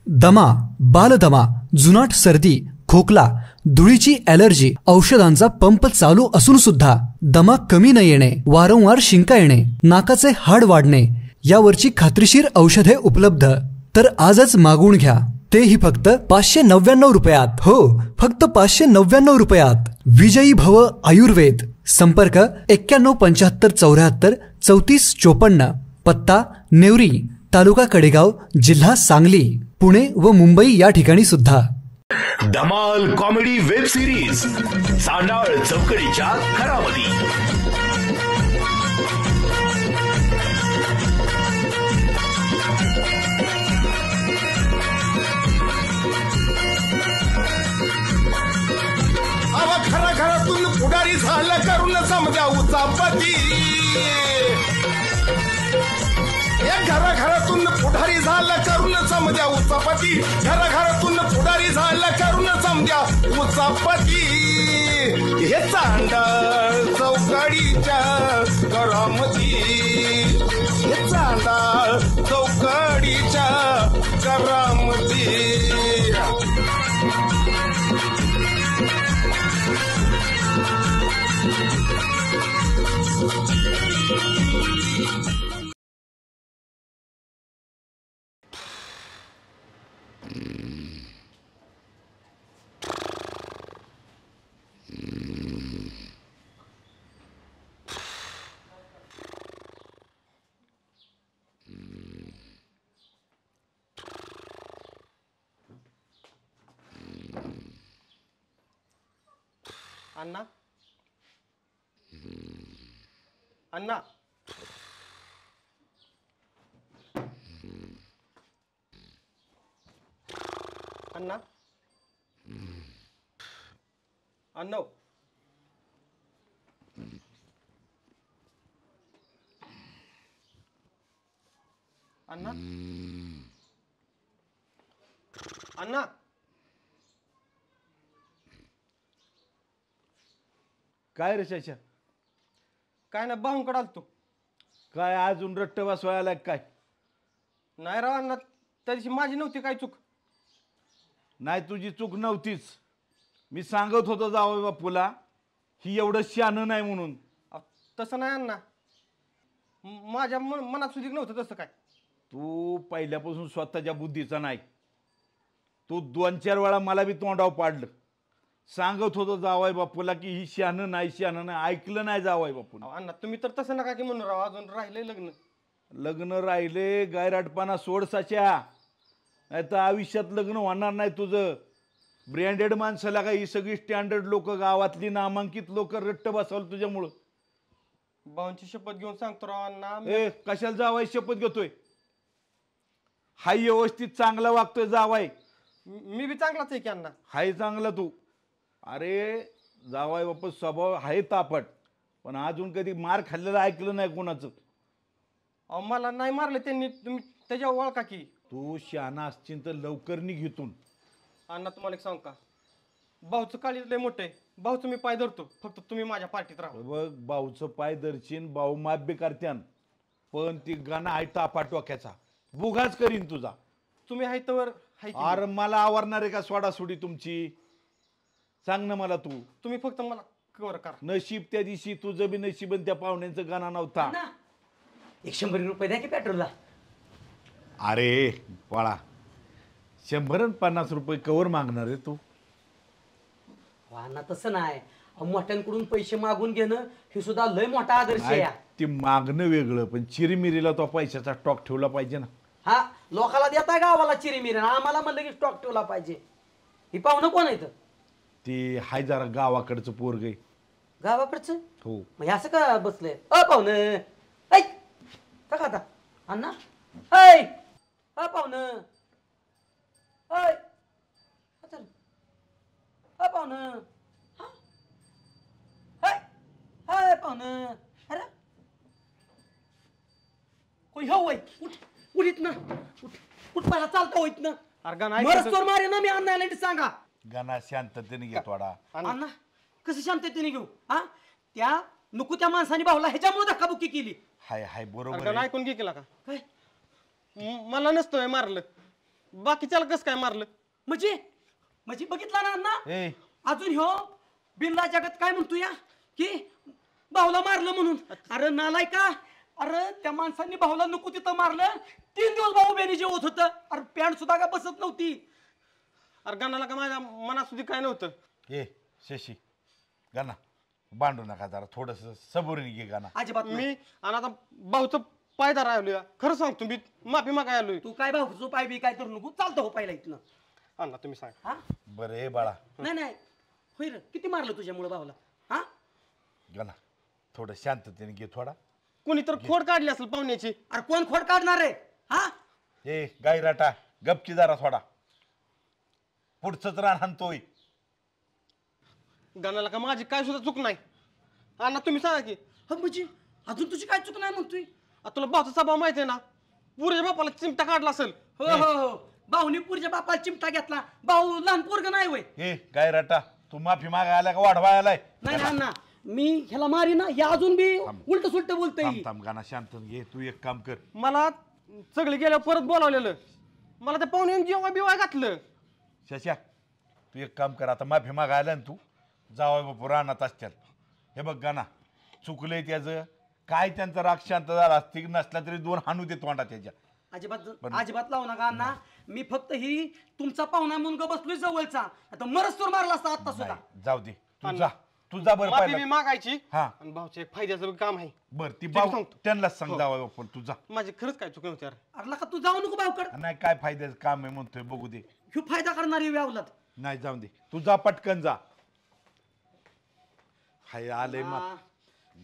दमा, बालदमा, जुनाट सर्दी, खोकला, धुळीची ॲलर्जी, औषधांचा पंप चालू असून सुद्धा दमा कमी न येणे, वारंवार शिंका येणे, नाकाचे हाड वाढणे यावरची खात्रीशीर औषधे उपलब्ध. तर आजच मागवून घ्या, तेही फक्त 599 रुपयात. हो, फक्त 599 रुपयात. विजयी भव आयुर्वेद. संपर्क 9175743454. पत्ता नेवरी, तालुका कडेगाव, जिल्हा सांगली, पुणे व मुंबई या ठिकाणी सुद्धा. धमाल कॉमेडी वेब सिरीज सांडाळ चौकडीच्या घरामध्ये. खरा घरातून पुढारी झालं करून समजा उचापती. घराघरातून पुढारी झालं करून समजा उचापती. घराघरातून पुढारी झालं करून समजा उचापती. हे चांडाळ चौकडीच्या घरामध्ये. हे चांडाळ चौकडीच्या घरामध्ये. अण्णा, अण्णा, अण्णा, अण्णा, अण्णा, अण्णा, काय रे शाच्या? काय ना भाऊंकडे आलतो. काय अजून रट्ट बसवायला काय? नाही राव अण्णा, त्या दिवशी माझी नव्हती काय चूक. नाही तुझी चूक नव्हतीच. मी सांगत होतो जावई बापूला ही एवढं शहाणं नाही म्हणून. तसं नाही अण्णा, माझ्या मनात सुधीक नव्हतं तसं काय. तू पहिल्यापासून स्वतःच्या बुद्धीचा नाही. तू 2-4 वेळा मला बी तोंडाव पाडलं. सांगत होतो जावई बापूला की ही शहाणं नाही, शहाणं नाही. ऐकलं नाही जावई बापू. अण्णा तुम्ही तर तसं नका की म्हणून राव, अजून राहिले लग्न. लग्न राहिले गायराटपणा सोड साच्या. नाही तर आयुष्यात लग्न होणार नाही तुझं. ब्रँडेड माणसाला का ही सगळी स्टँडर्ड लोक, गावातली नामांकित लोक रट्ट बसवलं तुझ्यामुळं. भाऊंची शपथ घेऊन सांगतो राव अण्णा. कशाला जावाय शपथ घेतोय? हाय व्यवस्थित चांगला वागतोय जावाय. मी बी चांगलाच आहे की अण्णा. हाय चांगला तू. अरे जावाय बापा स्वभाव आहे तापट, पण अजून कधी मार खाल्लेलं ऐकलं नाही कोणाचं. अहो मला नाही मारले त्यांनी, तुम्ही त्याच्या ओळखा की. तू शहाणा असशील तर लवकर निघ इथून. अण्णा तुम्हाला एक सांग का, भाऊचं काळीज लय मोठं आहे. भाऊचं मी पाय धरतो, फक्त तुम्ही माझ्या पार्टीत राहा. बघ भाऊचं पाय दर्शीन, भाऊ माफ बी करत्यान, पण ती गाणं आहे तापाट डोक्याचा. बुगाच करीन तुझा. तुम्ही आहे तर अरे मला आवरणार आहे का सोडासोडी तुमची? सांग ना मला तू. तुम्ही फक्त मला कवर करा. नशीब त्या दिवशी तुझं बी नशीब त्या पाहुण्यांचं गाणं नव्हता. 100 रुपये द्या की पेट्रोलला. अरे बाळा, 150 रुपये कवर मागणार आहे तू? वाहना तसं नाही, मोठ्यांकडून पैसे मागून घेणं हे सुद्धा लय मोठा आदर्श आहे. ती मागणं वेगळं, पण चिरीमिरीला तो पैशाचा स्टॉक ठेवला पाहिजे ना. हा, लोकाला देता गावाला चिरीमिरी, आम्हाला म्हणलं की स्टॉक ठेवला पाहिजे. ही पाहुणं कोण आहे? ती हाय जरा गावाकडचं पोरग. गावाकडचं? हो. मग असं का बसलंय? पाहुणं ऐक का आता अण्णा. ऐ पाहुणं, ऐ पाहुणं, हाय पाहुणं. अरे कोण ह्यो वय? उठ ना, उठ पहिला चालतो होईत ना. मरस्तोर मारे ना मी अण्णा सांगा. गाणा शांततेने घे थोडा. अण्णा कसं शांततेने घेऊ? हा, त्या नको त्या माणसाने भाऊला ह्याच्यामुळे धक्काबुक्की केली. हाय हाय बरोबर ऐकून घे केला का? काय मला नसतोय मारलं. बाकीच्याला कसं काय मारलं? म्हणजे म्हणजे बघितला ना अण्णा ए अजून ह्यो बिनला जगत काय म्हणतो या की भाऊला मारलं म्हणून. अरे नालाय का, अरे त्या माणसांनी भाऊला नको तिथं मारलं. 3 दिवस भाऊ बेनी जेवत होतं. अरे पॅन्ट सुद्धा का बसत नव्हती. अरे गाण्याला का माझ्या मनात सुद्धा काय नव्हतं. ए शशी गाना बांधू नका जरा थोडस सबुरीने घे गाना. अजिबात मी आणि आता भाऊचं पायदार आलोय. खरं सांगतो मी माफी मागाय आलोय. तू काय भाऊ पाय बी काय करू नको. चालतो हो पहिला इथनं. अण्णा तुम्ही सांगा. हा बरं ए बाळा नाही नाही होय रे किती मारलं तुझ्यामुळे भाऊला. हा गाना थोडं शांततेने घे थोडा. कोणी तर खोड काढली असेल पाहुण्याची. अरे कोण खोड काढणार आहे. हा ए गायराटा गपची जरा थोडा पुढचंच रान हाणतोय. गाण्याला का माझी काय सुद्धा चूक नाही. अण्णा तुम्ही सांगा की. हा म्हणजे अजून तुझी काय चूक नाही म्हणतोय. आता तुला भाऊचा स्वभाव माहिती आहे ना. पुऱ्या बापाला चिमटा काढला असेल. हो हो हो भाऊनी पुरच्या बापाला चिमटा घेतला. भाऊ लहान पोरग नाही होय. ए गायराटा तू माफी मागा आला का वाढवा आलाय. नाही ना अण्णा मी ह्याला मारी ना हे अजून बी उलट सुलट बोलतोय. थांब थांब गाना शांत घे. तू एक काम कर मला सगळे गेल्यावर परत बोलावलेलं. मला त्या पाहुण्याने जेव्हा बिवाय घातलं. शशा तू एक काम कर आता माफी मागा आला ना तू जावय बापू रानात असत्याल. हे बघ गाना चुकलंय त्याचं काय त्यांचा राग शांत झाला असती नसला तरी 2 हाणू दे तोंडा त्याच्या. अजिबात लावू नका अण्णा. मी फक्त ही तुमचा पाहुणा म्हणून ग बसलोय जवळचा. आता मरस्तोर मारला असता आता सुद्धा. जाऊ दे तू जा तू जा बरं माफी मी पाहिलं. मागायची. हा आणि भाऊचं एक फायद्याचं काम आहे. बर ती ठीक भाऊ सांगतो. त्यांनाच सांग जावय बापू तू जा. माझी खरंच काय चुक नव्हती. अरे लका तू जाऊ नको भाऊकड. नाही काय फायद्याचं काम आहे म्हणतोय बघू दे. ह्यो फायदा करणारी व्यावलात. नाही जाऊ दे तू जा पटकन जा. हाय आलंय मग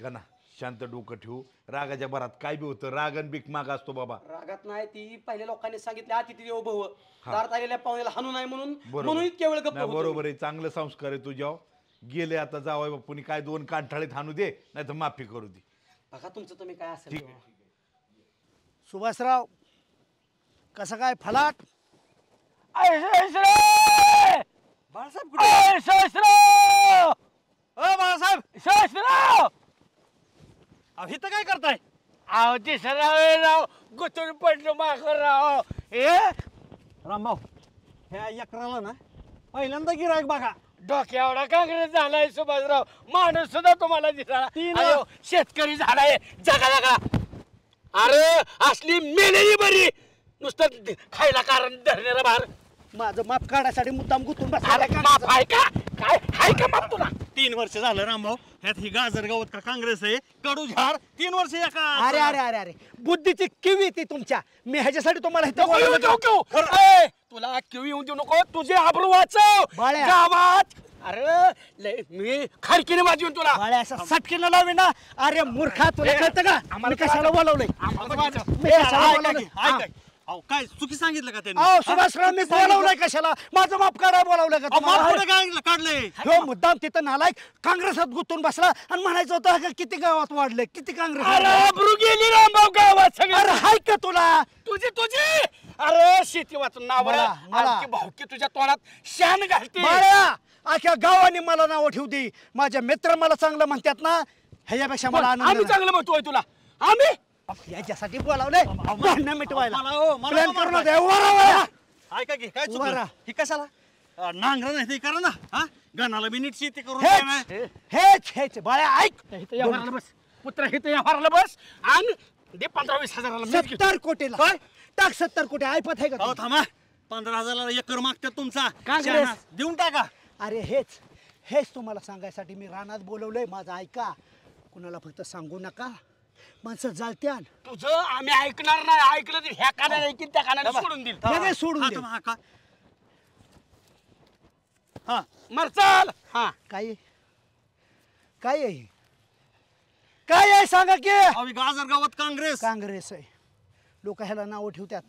गणा शांत डोकं ठेवू. रागाच्या भरात काय बी होतं रागन बीक माग असतो बाबा. रागात नाही ती पहिल्या लोकांनी सांगितले अतिथी देवो भव. दारात आलेल्या पाहुण्याला हाणू नाही म्हणून बरोबर. म्हणून इतक्या वेळ गप्प नाही, होतो. बरोबर आहे चांगलं संस्कार आहे तुझ्या. गेले आता जावय बापूनी काय 2 कांठाळीत हाणू दे नाही तर माफी करू दे. बघा तुमचं तुम्ही काय असेल. ठीक आहे. सुभाषराव कसं काय फलाट. बाळासाहेब बाळासाहेब इथं काय करताय. अहो तिसरा वेळ राव गुतून पडलो मागं राव. रामभाऊ ह्या एकराला ना पहिल्यांदा गिरायक बघा. डोक्यावडा काँग्रेस झालाय सुभाषराव. माणूस सुद्धा तुम्हाला दिसला. तीन अरे, शेतकरी झालाय जगा जगा. अरे असली मेलेली बरी नुसतं खायला कारण धरणारा भार. माझं माप काढायसाठी मुद्दाम गुतून अरे माफ आहे का काय आहे का माफ तुला. 3 वर्ष झालं रामभाऊ ह्यात ही गाजर गवत का काँग्रेस आहे कडू झाड 3 वर्ष एका. अरे अरे अरे अरे बुद्धीची किवी ती तुमच्या. मी ह्याच्यासाठी तुम्हाला इथं नको येऊ बोलावलं. देऊ देऊ. ए, तुला किव येऊन देऊ नको. तुझे आबरू वाचव बाळ्या. गावात. अरे लय मी खारकीने वाजवून तुला. बाळ्या असं सटकीनं लावी ना. अरे मूर्खा तुला कळतं का मी कशाला बोलावलंय. मी कशाला बोलावलंय. अहो काय चुकी सांगितलं का त्यांनी. अहो सुभाषराव मी बोलावलंय कशाला. माझं माप काढायला बोलावलंय का तुम्हाला. काढलंय. ह्यो मुद्दाम तिथं नालायक काँग्रेसात गुंतून बसला आणि म्हणायचं होतं अगं किती गावात वाढले किती काँग्रेस. अरे आबरू गेली रामभाऊ गावात सगळी. अरे हाय का तुला. तुझी अरे शेती वाचून नाव मला. भाऊकी तुझ्या तोंडात शान घालते. बाळ्या अख्या गावाने मला नाव ठेवती. माझे मित्र मला चांगलं म्हणतात ना ह्याच्यापेक्षा मला आनंद आम्ही नाही. चांगलं म्हणतोय तुला. आम्ही याच्यासाठी बोलावलंय भांडणं मिटवायला. मला प्लॅन करू नका. वरा वरा. ऐका की काय चुकलं वरा. ही कशाला नांगरा नाही ते करा ना. हा गणाला बी नीट शेती करून हेच हेच हेच बाळ्या ऐक. बस पुत्र हे या फारला बस आणि दे 15-20 हजाराला मीच घेतो. 70 कोटीला काय? टाक 70 कोटी. ऐपत आहे का अहो तू? थांबा 15,000 एकर मागतात तुमचा. काँग्रेस. शहाणा. देऊन टाका. अरे हेच हेच तुम्हाला सांगायसाठी मी रानात बोलवलंय. माझं ऐका. कुणाला फक्त सांगू नका. माणसं जाळत्यान. तुझं आम्ही ऐकणार नाही. ऐकलं तर ह्या कानाने ऐकीन त्या कानाने सोडून देईल. लगेच सोडून हा, दे. थांबा, हा का. हा मरचाल. हा काय आहे? काय आहे काय आहे सांगा की. अहो गाजर गावात काँग्रेस. काँग्रेस आहे. लोक ह्याला नावं ठेवतात.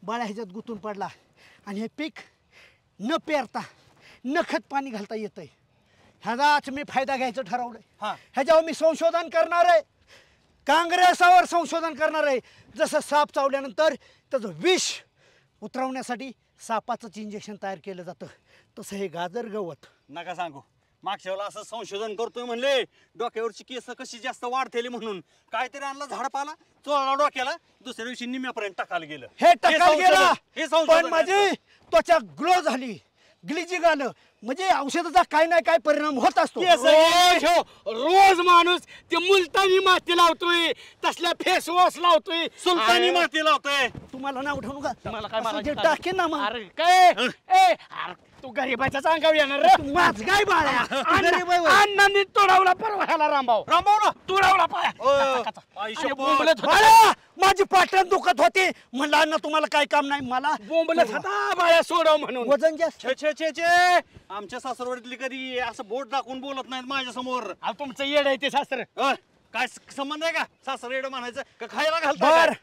बाळा ह्याच्यात गुंतून पडला आणि हे पीक न पेरता न खत पाणी घालता येतंय. ह्याचाच मी फायदा घ्यायचं ठरवलंय. हा. ह्याच्यावर मी संशोधन करणार आहे. काँग्रेसावर संशोधन करणार आहे. जसं साप चावल्यानंतर त्याचं विष उतरवण्यासाठी सापाचंच इंजेक्शन तयार केलं जातं तसं हे गाजर गवत. नका सांगू मागच्या वेळेला असं संशोधन करतोय म्हणले डोक्यावरची केस कशी जास्त वाढतेली म्हणून काहीतरी आणलं झाडपाला चोळला डोक्याला दुसऱ्या दिवशी निम्म्यापर्यंत टाकायला गेलं. हे टाकायला गेला हे पण संशोधन माझी त्वचा ग्लो झाली, ग्लिजिंग आलं. म्हणजे औषधाचा काय नाही काय परिणाम होत असतो. रोज माणूस ते मुलतानी माती लावतोय, तसल्या फेस वॉश लावतोय, सुलतानी माती लावतोय. तुम्हाला नाव ठेवू नका. तुम्हाला काय असं मारायचं जे टाकेन ना मग. अरे काय अरे तू गरीबाच्या अंगावर येणार रे. माझ काय बाळ्या गरीब आहे होय. अण्णांनी तोडावला परवा ह्याला रामभाऊ रामभाऊ तोडावला पाय बोंबलत होता. बाळ्या माझी पाठण दुखत होती. म्हणलं अण्णा तुम्हाला काय काम नाही. मला बोंबलत होता बाया सोडव म्हणून. वजन जास्त. छे छे छे छे आमच्या सासरवाडीतली कधी असं बोट दाखवून बोलत नाहीत माझ्या समोर. अहो, तुमचं येड आहे ते शास्त्र. काय संबंध आहे का सासर येडं म्हणायचं का खायला घालता बर काय?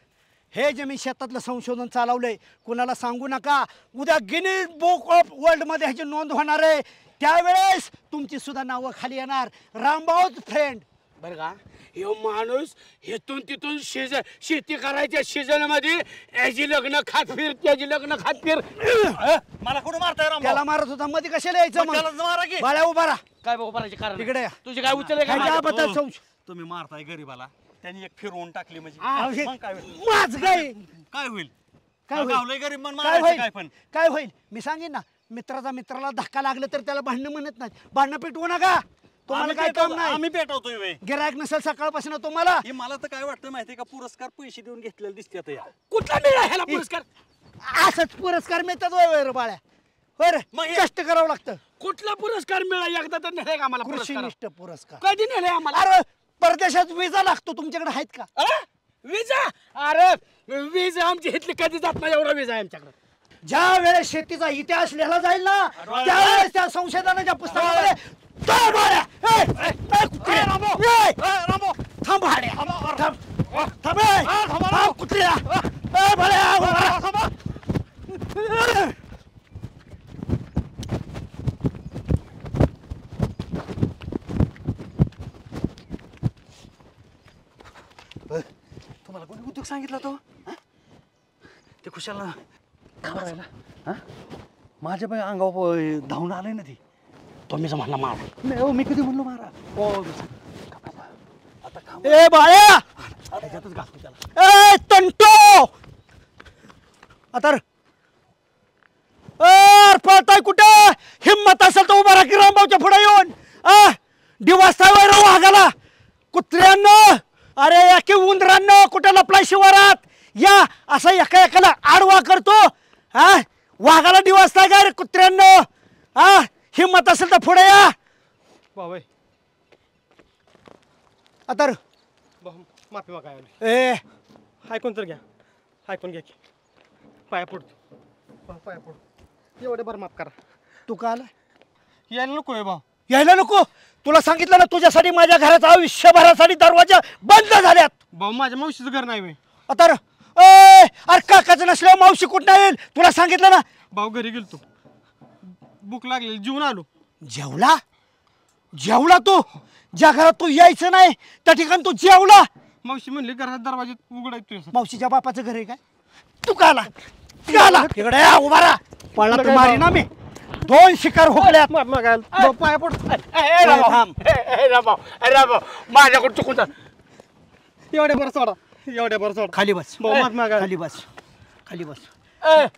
हे जे मी शेतातलं संशोधन चालवलंय कुणाला सांगू नका. उद्या गिनीज बुक ऑफ वर्ल्ड मध्ये ह्याची नोंद होणार आहे. त्यावेळेस तुमची सुद्धा नावं खाली येणार. रामभाऊ फ्रेंड. बरं का हे माणूस हेतून तिथून शेती करायच्या सीझन मध्ये याची लग्न खात फिर त्याची लग्न खात फिर. मला कुठं मारताय रामभाऊ? त्याला मारत होता मध्ये कशाला यायचं मग त्यालाच मारा की. बाळ्या उभा राहा. काय बाबा करायचे कारण तिकडे या. तुझे काय उचलले का माझं? ह्याच्याबद्दल संशय तुम्ही मारताय गरीबाला त्यांनी एक फिरवून टाकली म्हणजे अहो, मग काय होईल? माझ काय काय होईल? काय होईल? गावलंय गरीब मन काय मारायचं होईल काय पण. काय होईल मी सांगेन ना. मित्राचा मित्राला धक्का लागलं तर त्याला भांडणं म्हणत नाही. भांडणं पेटवू नका. तुम्हाला काय काम नाही. आम्ही पेटवतोय वे. गिरायक नसेल सकाळपासून तुम्हाला. हे मला तर काय वाटतं माहितीये का पुरस्कार पैसे देऊन घेतलेले दिसतात या. कुठला मिळाला ह्याला पुरस्कार? असंच पुरस्कार मिळतात होय रे बाळ्या. बरं मग हे- कष्ट करावं लागतं. कुठला पुरस्कार मिळाला एकदा तर नेलाय का आम्हाला पुरस्कार? कृषीनिष्ठ पुरस्कार. कधी नेलाय आम्हाला? अरे परदेशात विजा लागतो तुमच्याकडे आहेत का? विजा? अरे विजा आमची इथली कधी जात नाही एवढा विजा आहे आमच्याकडे. ज्या वेळेस शेतीचा इतिहास लिहिला जाईल ना त्यावेळेस त्या संशोधनाच्या पुस्तकामध्ये तो बाळ्या, ए, ए, कुत्र्या, ए, थांब बाळ्या, थांब, थांब, ए, थांब, कुत्र्या, ए, बाळ्या, उभा राहा. तुम्हाला कोणी उद्योग सांगितला तो हा? ते खुशाला राहिला हा? माझ्या बाई अंगावर धावून आलंय ना ती. तुम्हीच म्हणला मार. नाही हो, मी कधी म्हणलो मारा. ए बाळ्या, त्याच्यातच घालतो त्याला. ए तंटो, आता पळताय कुठं? हिम्मत असेल तर उभा राहा की रामभाऊच्या पुढे येऊन. दिवसावर वाघाला कुत्र्यांनो, अरे या की उंदरांनो कुठं लपलाय शिवारात या. असा एका एकाला आडवा करतो. वाघाला दिवसताय का रे कुत्र्यांनो? हिम्मत असेल तर पुढे या. भाऊ आता भाऊ माफी मागाय आली. ए ऐकून तर घ्या, ऐकून घ्या की पाया पडतो भाऊ, पाया पडतो. एवढे बरं माफ करा. तू का आला? यायला नको आहे भाऊ. यायला नको? तुला सांगितलं ना तुझ्यासाठी माझ्या घराचा आयुष्यभरासाठी दरवाजा बंद झाल्यात. भाऊ माझ्या मावशीचं घर नाही. आता अरे काकाचं नसल्यावर मावशी कुठं येईल? तुला सांगितलं ना. भाऊ घरी गेलतो, भूक लागलेली, जेवून आलो. जेवला? जेवला तू? ज्या घरात तू यायचं नाही त्या ठिकाणी तू जेवला? मावशी म्हणली घरात दरवाजा उघडाय तुझ्या. मावशीच्या बापाचं घर आहे काय? तू का आला? तिकडे या, उभा राहा. पळला तर मारी ना मी. 2 शिकार होकल्यात. माफी मागायला भाऊ, पाया पडतो. माझ्याकडे चुकून जा. एवढ्या बरं सोडा, एवढ्या बरं सोडा. खाली बस. भाऊ माफी मागायला. खाली बस, खाली बस.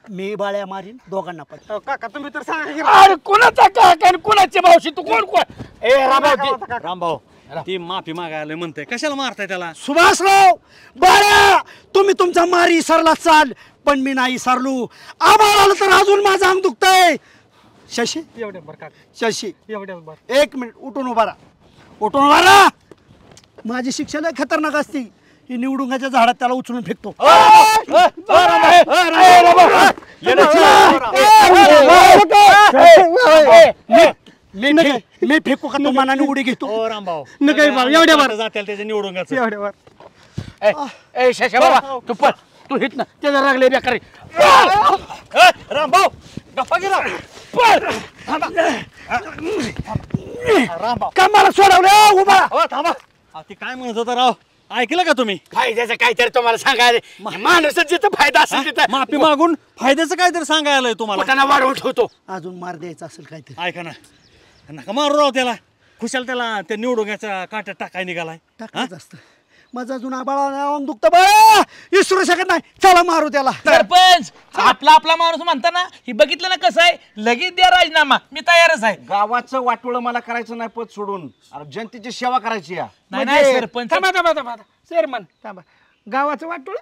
मी बाळ्या मारीन दोघांना पण. काका तुम्ही तर सांगा की. अरे कोणाचा काका आणि कोणाची मावशी? तू कोण कोण? ए रामभाऊ रामभाऊ ती माफी मागायला म्हणते कशाला मारताय त्याला? सुभाषराव बाळ्या, तुम्ही तुमचा मारी विसरला चाल पण मी नाही विसरलो. आभाळ आलं तर अजून माझं अंग दुखतंय. शशी, एवढ्या बरं काका, शशी एवढ्या बरं. 1 मिनिट, उठून उभा राहा. उठून उभा राहा. माझी शिक्षा लय खतरनाक असती. ही निवडुंगाच्या झाडात त्याला उचलून फेकतो. मी फेकू का? तो मनाने उडी घेतो. रामभाऊ नका भाऊ, एवढ्या बरं. जातील त्याच्या निवडून एवढ्या बरं. ए शशा बाबा तू पण तू हित ना त्याला लागले बेकारी. रामभाऊ गप्पा गेला. का मला सोडवलं? उभा राहा. थांबा. ती काय म्हणत होता राव? ऐकलं का तुम्ही? फायद्याचं काहीतरी तुम्हाला सांगायला माणूस जिथं फायदा असेल तिथं माफी मागून फायद्याचं काहीतरी सांगायला तुम्हाला. पोटाला वाढवून ठेवतो. अजून मार द्यायचा असेल काहीतरी. ऐका ना नका मारू राव त्याला. खुशाल त्याला त्या निवडुंग्याचा काट्या टाकाय निघालाय. टाकलंच असतं. माझा जुना बाळा दुखतं बा, विसरू शकत नाही. चला मारू त्याला. सरपंच आपला माणूस म्हणता ना, ही बघितलं ना कसं आहे, लगेच द्या राजीनामा, मी तयारच आहे. गावाचं वाटोळं मला करायचं नाही पद सोडून. अरे जनतेची सेवा करायची या. नाही सरपंच थांबा शेरमन थांबा. गावाचं वाटोळ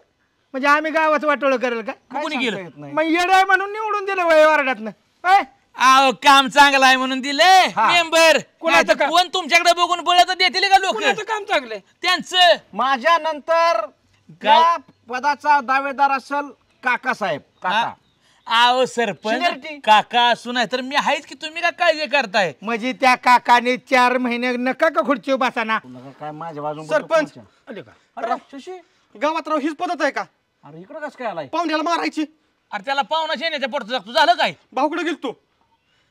म्हणजे आम्ही गावाचं वाटोळ करेल का? कोणी गेलं? मग येड आहे म्हणून निवडून दिलं वय वार्डातनं. अहो काम चांगलं आहे म्हणून दिले मेंबर. कोणाचं काम? कोण तुमच्याकडे बघून बोलत देतील का लोक? कुणाचं काम चांगलंय? त्यांचं माझ्या नंतर त्या पदाचा दावेदार असेल काकासाहेब. काका अहो सरपंच Seniority. काका असू नाही तर मी आहेच की, तुम्ही का काळजी करताय? म्हणजे त्या काकाने 4 महिने नका का खुर्ची बसाना? काय माझ्या बाजून सरपंच आले का? अरे शशी, गावात राव हीच पद्धत आहे का? अरे इकडं कसं काय आलाय? पाहुण्याला मारायची. अरे त्याला पाहुणा शेण्याच्या पडतो जातो, झालं काय? भाऊकडे गेलतो,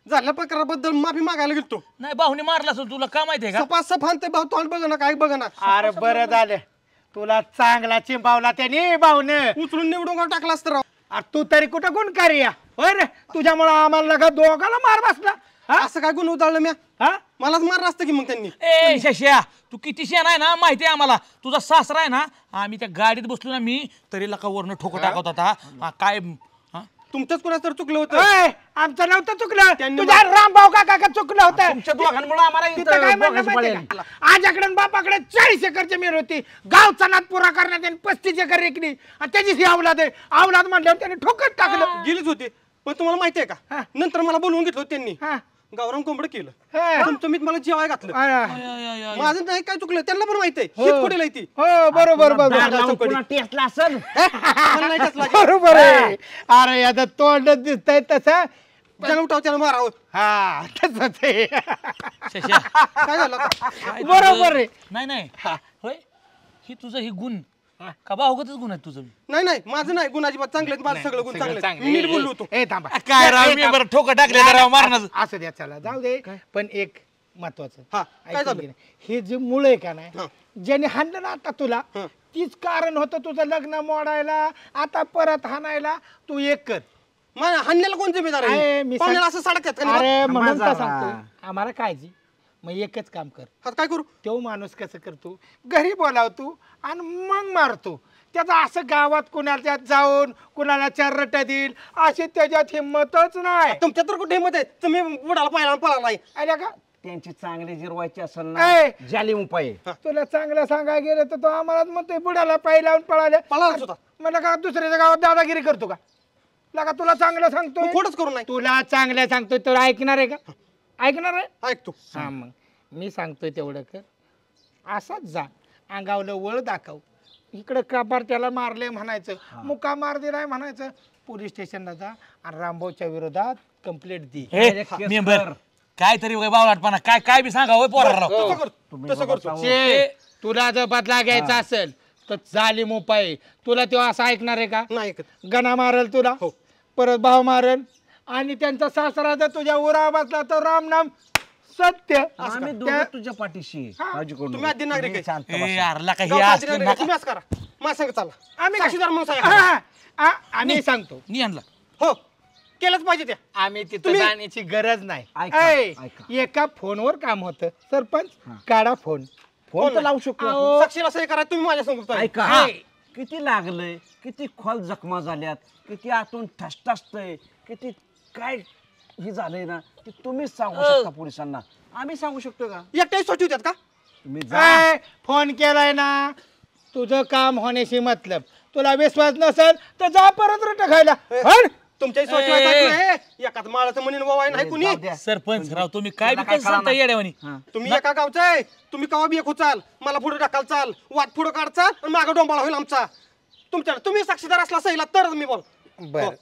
झाल्या प्रकाराबद्दल माफी मागायला गेलतो. नाही भाऊने मारला असेल, तुला का माहितीये का? सपास सफान ते भाऊ तोंड बघ ना, काय बघ ना. अरे बरं झालं तुला चांगला चिंबावला त्याने भाऊनं. उचलून निवडून टाकला असतं राव. अरे तू तरी कुठं गुणकारी या होय रे? तुझ्यामुळं आम्हाला लगा दोघाला मार बसला. असं काय गुण उधळलं म्या? हा? मलाच मारलं असतं की मग त्यांनी. ए शश्या, तू किती शेण आहे ना माहिती आहे आम्हाला. तुझा सासरा आहे ना, आम्ही त्या गाडीत बसलो ना, मी तरी लका वरनं ठोको टाकत होता. काय तुमच्याच कोणाच तर चुकलं होतं. होय, आमचं नव्हतं चुकलं. त्यांनी तुझ्या रामभाऊ काका चुकलं होतं. तुमच्या दोघांमुळे आम्हाला तिथं काय म्हणणं बोगायचं माहितीये पडेल. का? आज्याकडे बापाकडे 40 एकर जमीन होती. गावचा नाद पुरा करण्यात त्यांनी 35 एकर रेकली आणि त्याची अवलाद आहे. अवलाद म्हणल्यावर त्यांनी ठोकत टाकलं. गेलीच होती. पण तुम्हाला माहितीये का, हा. नंतर मला बोलवून घेतलं होतं त्यांनी. हा. गावरान कोंबड केलं. हा. तुमचं मीच मला जेवाय घातलं. माझं नाही काय चुकलं, त्यांना पण माहिती आहे. हीच खोडेल आहे ती. हो बरोबर बरोबर दार लावून पुन्हा टेस्टला असेल. मला नाही त्याच लागेल. बरोबर आहे. अरे आता तोंडच दिसतंय तसं. ज्याला उठाव त्याला मारावं. हा तसंच आहे. शश्या काय झालं आता? काय बरोबर आहे. तुझं- नाही होय, ही तुझं ही गुण का भावगतच गुण आहे तुझं? नाही माझं नाही गुण अजिबात चांगले आहेत. माझं सगळं गुण चांगले आहेत. मी नीट बोललो होतो. ए थांबा. काय राव, मी बरं ठोकं टाकले तर राव मारणार. असं द्या चला जाऊ दे. पण एक महत्वाचं हा, काय ऐकून झालं? घे ना. हे जे मुळ आहे का हा. नाही, ज्याने हाणलं ना आता तुला, हा. तीच कारण होतं तुझं लग्न मोडायला. आता परत हाणायला तू एक कर. हाणण्याला कोण जिम्मेदार अरे, आहे? मी पाहुण्याला असं सडकतात का? अरे म्हणून माझा तर सांगतो आम्हाला काळजी. मग एकच काम कर. आता काय करू? तो माणूस कसं करतो, घरी बोलावतो आणि मग मारतो. त्याचा असं गावात कुणाच्या जाऊन कुणाला 4 रट्या देईल अशी त्याच्यात हिंमतच नाही. तुमच्या तर कुठे हिंमत आहे? तुम्ही बुडाला पाहिला पळाला नाही. आल्या का? त्यांची चांगली जिरवायची असेल ए! ना, जाली उपाय आहे. तुला चांगलं सांगायला गेलं तर तो आम्हाला म्हणतोय बुडाला पाय लावून पळाले. पळालाच होता. मला का दुसऱ्याच्या गावात दादागिरी करतो का? लगा तुला चांगलं सांगतो. तू खोडच करू नाही. तुला चांगलं सांगतोय तर ऐकणार आहे का? ऐकणार आहे? ऐकतो. हा मग मी सांगतोय तेवढं कर. असाच जा, अंगावलं वळ दाखव. इकडं कापार त्याला मारले म्हणायचं, मुका मार दिलाय म्हणायचं. पोलीस स्टेशनला जा आणि रामभाऊच्या विरोधात कंप्लेंट दे. मेंबर काय तरी बावलाटपणा, काय काय बी सांगा होय पोराला. तसं करतो. तसं करतो. तुला जर बदला घ्यायचा असेल तर जालीम उपाय. तुला तेव्हा असं ऐकणार आहे का? नाही ऐकत. गणा मारल तुला, हो. परत भाव मारल आणि त्यांचा सासरा जर तुझ्या उरा बसला तर राम नाम सत्य. आम्ही दोघं तुझ्या पाठीशी आहे. हा. काळजी करू तुम्ही आधी नको. नागरिक आहे. शांत ए, बसा. यार लका हे गावात असलं नागरिक आहे. तुम्ही असं करा. माझ्या संग चाला. आम्ही काय? साक्षीदार म्हणून हा, सांगा. हा, आम्ही सांगतो. नी आणला. हो, केलंच पाहिजे त्या. आम्ही तिथं जाण्याची गरज नाही. ऐका, ऐ, ऐका. एका फोनवर काम होतं. सरपंच काढा फोन. फोन तर लावू शकतो आपण. अहो, साक्षीला सही करा. तुम्ही माझ्या संग पाहिजे. ऐका हा. किती लागलंय, किती खोल जखमा झाल्यात, किती आतून ठसठसतंय, किती काय हे झालंय ना, ते तुम्हीच सांगू शकता पोलिसांना. आम्ही सांगू शकतो का? एकट्याही सोटी होत्यात का? तुम्ही जा. ऐ, फोन केलाय ना, तुझं काम होण्याशी मतलब. तुला विश्वास नसेल तर जा परत रट खायला. हं? तुमच्याही सोटी व्हायचं. एकाच माळाचं म्हणून वावाय नाही कुणी. जाऊ द्या. सरपंच राव तुम्ही काय बी त्याला काय कसं सांगता कळणार? येड्यावानी. हा. तुम्ही एका गावचं आहे. तुम्ही कवा बी एक चाल, मला पुढे ढकाल चाल, वाद पुढे काढ चाल आणि मागं डोंबाळा होईल आमचा. तुम्ही साक्षीदार असला सहीला तरच मी बोल. बर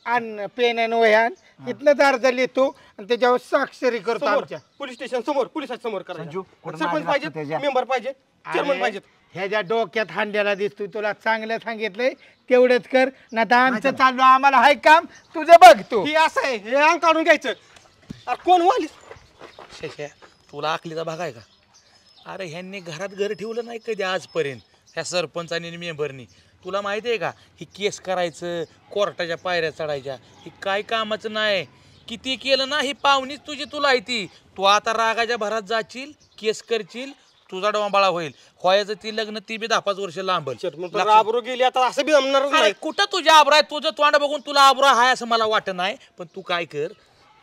आणि पेन आणि वह्यान इथलं अर्ज लिहितो आणि त्याच्यावर स्वाक्षरी करतो समोर आमच्या. पोलीस स्टेशन समोर, पोलिसाच्या समोर संजू, करायचं. कुठं सरपंच मागे पाहिजेत, लागतं त्याच्या? मेंबर पाहिजेत, चेअरमन अरे, पाहिजेत. ह्याच्या डोक्यात हांड्याला दिसतोय. तुला चांगलं सांगितलंय तेवढंच कर. ना तर आमचं चाललो, आम्हाला हाय काम, तुझं बघ तू. ही असं आहे, हे अंग काढून घ्यायचं. अरे कोण वाली? शेष्या, तुला आखलीचा भाग आहे का? अरे ह्यांनी घरात घर ठेवलं नाही कधी आजपर्यंत, ह्या सरपंचानी आणि मेंबरनी. तुला माहिती आहे का, ही केस करायचं, कोर्टाच्या पायऱ्या चढायच्या, ही काय कामाचं नाही. किती केलं ना ही पाहुणीच तुझी तुला आहे ती. तू आता रागाच्या भरात जाशील, केस करशील, तुझा डोंबाळा होईल. होयाचं ती लग्न ती बी 10-5 वर्ष लांबल. आबरू गेली आता असं बी जमणारच अरे नाही. कुठं तुझ्या आबरू आहे? तुझं तोंड बघून तुला आबरू आहे असं मला वाटत नाही. पण तू काय कर,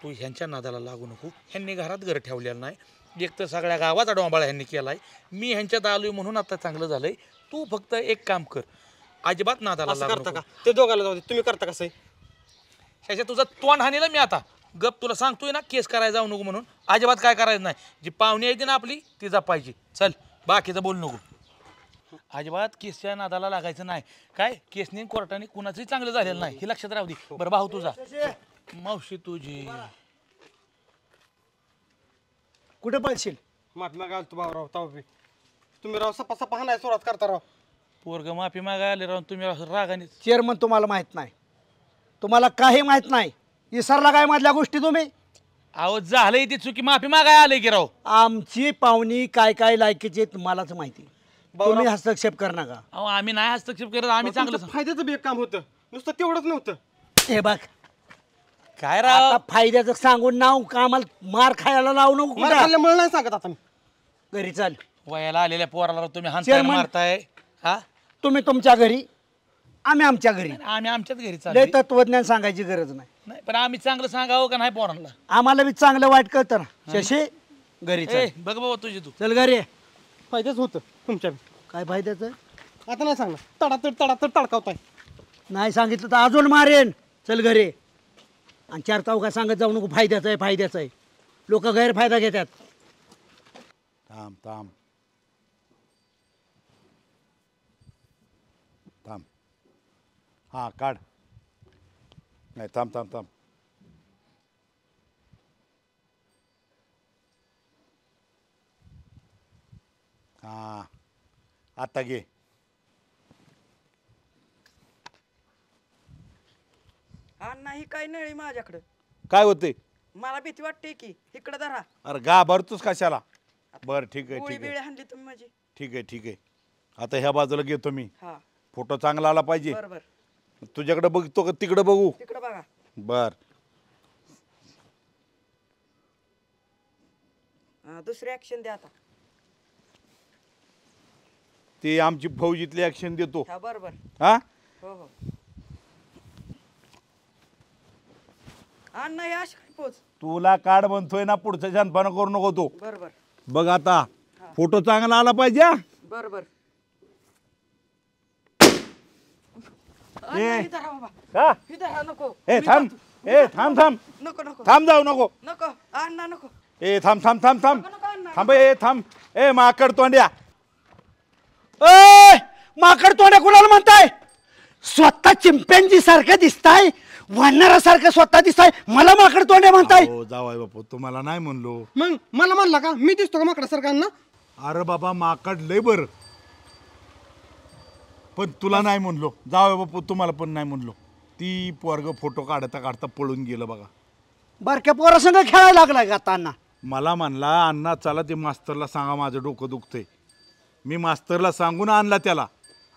तू ह्यांच्या नादाला लागू नको. ह्यांनी घरात घर ठेवलेलं नाही. एक तर सगळ्या गावाचा डोंबाळा ह्यांनी केलाय. मी ह्यांच्यात आलोय म्हणून आता चांगलं झालंय. तू फक्त एक काम कर, अजिबात नादाला असं लागू करता नको. का? ते दोघाला जाऊ दे, तुम्ही करता कसं? ह्याच्या तुझं तोंड हानीला मी आता. गप तुला सांगतोय ना, केस करायला जाऊ नको म्हणून. अजिबात काय करायचं नाही. जी पाहुणी येते ना आपली ती जपायची. चल बाकीचं बोल नको. अजिबात केसच्या नादाला लागायचं नाही. काय केसने कोर्टाने कुणाचंही चांगलं झालेलं नाही हे लक्षात राहू दे. बरं भाऊ तुझा, मावशी तुझी कुठे पळशील? माफी मागायला तू भाऊ राव तुम्ही राव सपा सपा हाणायला सुरुवात करता राव. पोरग माफी मागायला आले राहून तुम्ही रागाने. चेअरमन तुम्हाला माहित नाही, तुम्हाला काही माहित नाही. विसरला काय मधल्या गोष्टी तुम्ही? अहो झालंय ती चुकी, माफी मागायला आले की राव. आमची पाहुणी काय काय लायकीची तुम्हालाच माहिती. तुम्ही हस्तक्षेप कर नका. अहो आम्ही नाही हस्तक्षेप करत, आम्ही चांगलं तुमचं फायद्याचं बी एक काम होतं, नुसतं तेवढंच नव्हतं. हे बघ काय राव. आता फायद्याचं सांगून नाव कामाला मार खायला लावू नको. मला खाल्ल्यामुळे नाही सांगत आता मी. घरी चाल. वयाला आलेल्या पोराला तुम्ही हाणताय चेअरमन. मारताय. हा तुम्ही तुमच्या घरी, आम्ही आमच्या घरी. आम्ही आमच्याच घरी लय चाललोय. तत्वज्ञान सांगायची गरज नाही. नाही पण आम्ही चांगलं सांगावं का नाही पोरांना? आम्हाला बी चांगलं वाईट कळतं ना. शशी घरी ए चल. बघ बाबा तुझी तू. चल घरी. फायद्याच होतं तुमच्या बी. काय फायद्याचं? आता नाही सांगणार. तडातड तडकावताय. नाही सांगितलं तर अजून मारेन. चल घरी. आणि 4 चौघा सांगत जाऊ नको फायद्याचं आहे फायद्याचं आहे. लोक गैरफायदा घेतात. थांब थांब थांब. हां काढ. नाही थांब थांब थांब. हां आता घे. नाही काय नळी माझ्याकडं. काय होते? मला भीती वाटते की इकडे धरा. अरे घाबरतोस कशाला? बरं ठीक आहे गोळी ठीक बिळी आहे हाणली तुम्ही माझी. ठीक आहे ठीक आहे. आता ह्या बाजूला घेतो मी. हा फोटो चांगला आला पाहिजे. बरोबर. तुझ्याकडे बघतो का तिकडे बघू? तिकडे बघा. बर. दुसरी ऍक्शन द्या आता. ते आमची फौजीतली ऍक्शन देतो. हा बरोबर. हा हो हो. नाही अशी काय पोच. तुला कार्ड म्हणतोय ना, पुढचं शानपणा करू नको तो. बरोबर बघ आता फोटो चांगला आला पाहिजे हा? बरोबर. ए. नाही धरा बाबा. का? ही धरा नको. ए मी थांब. जातो. ए थांब थांब नको नको थांब जाऊ नको. नको अण्णा नको. ए थांब थांब थांब थांब नको नको अण्णा. थांब. ए थांब. ए माकड तोंड्या. ए माकड तोंड्या कुणाला म्हणताय? स्वतः चिंपॅन्जी सारखं दिसताय, वानरासारखं स्वतः दिसताय, मला माकड तोंड्या म्हणताय? हो जावाय बापू, तुम्हाला नाही म्हणलो. मग मला म्हणला का? मी दिसतो का माकडा सरकारना? अरे बाबा माकड लय बर, पण तुला नाही म्हणलो. जावाय बापू तुम्हाला पण नाही म्हणलो. ती पोरग फोटो काढता काढता पळून गेलं बघा. बारक्या पोरासंग खेळायला लागलाय का आता? मला म्हणला अण्णा चला ते मास्तरला सांगा माझं डोकं दुखतंय. मी मास्तरला सांगून आणला त्याला.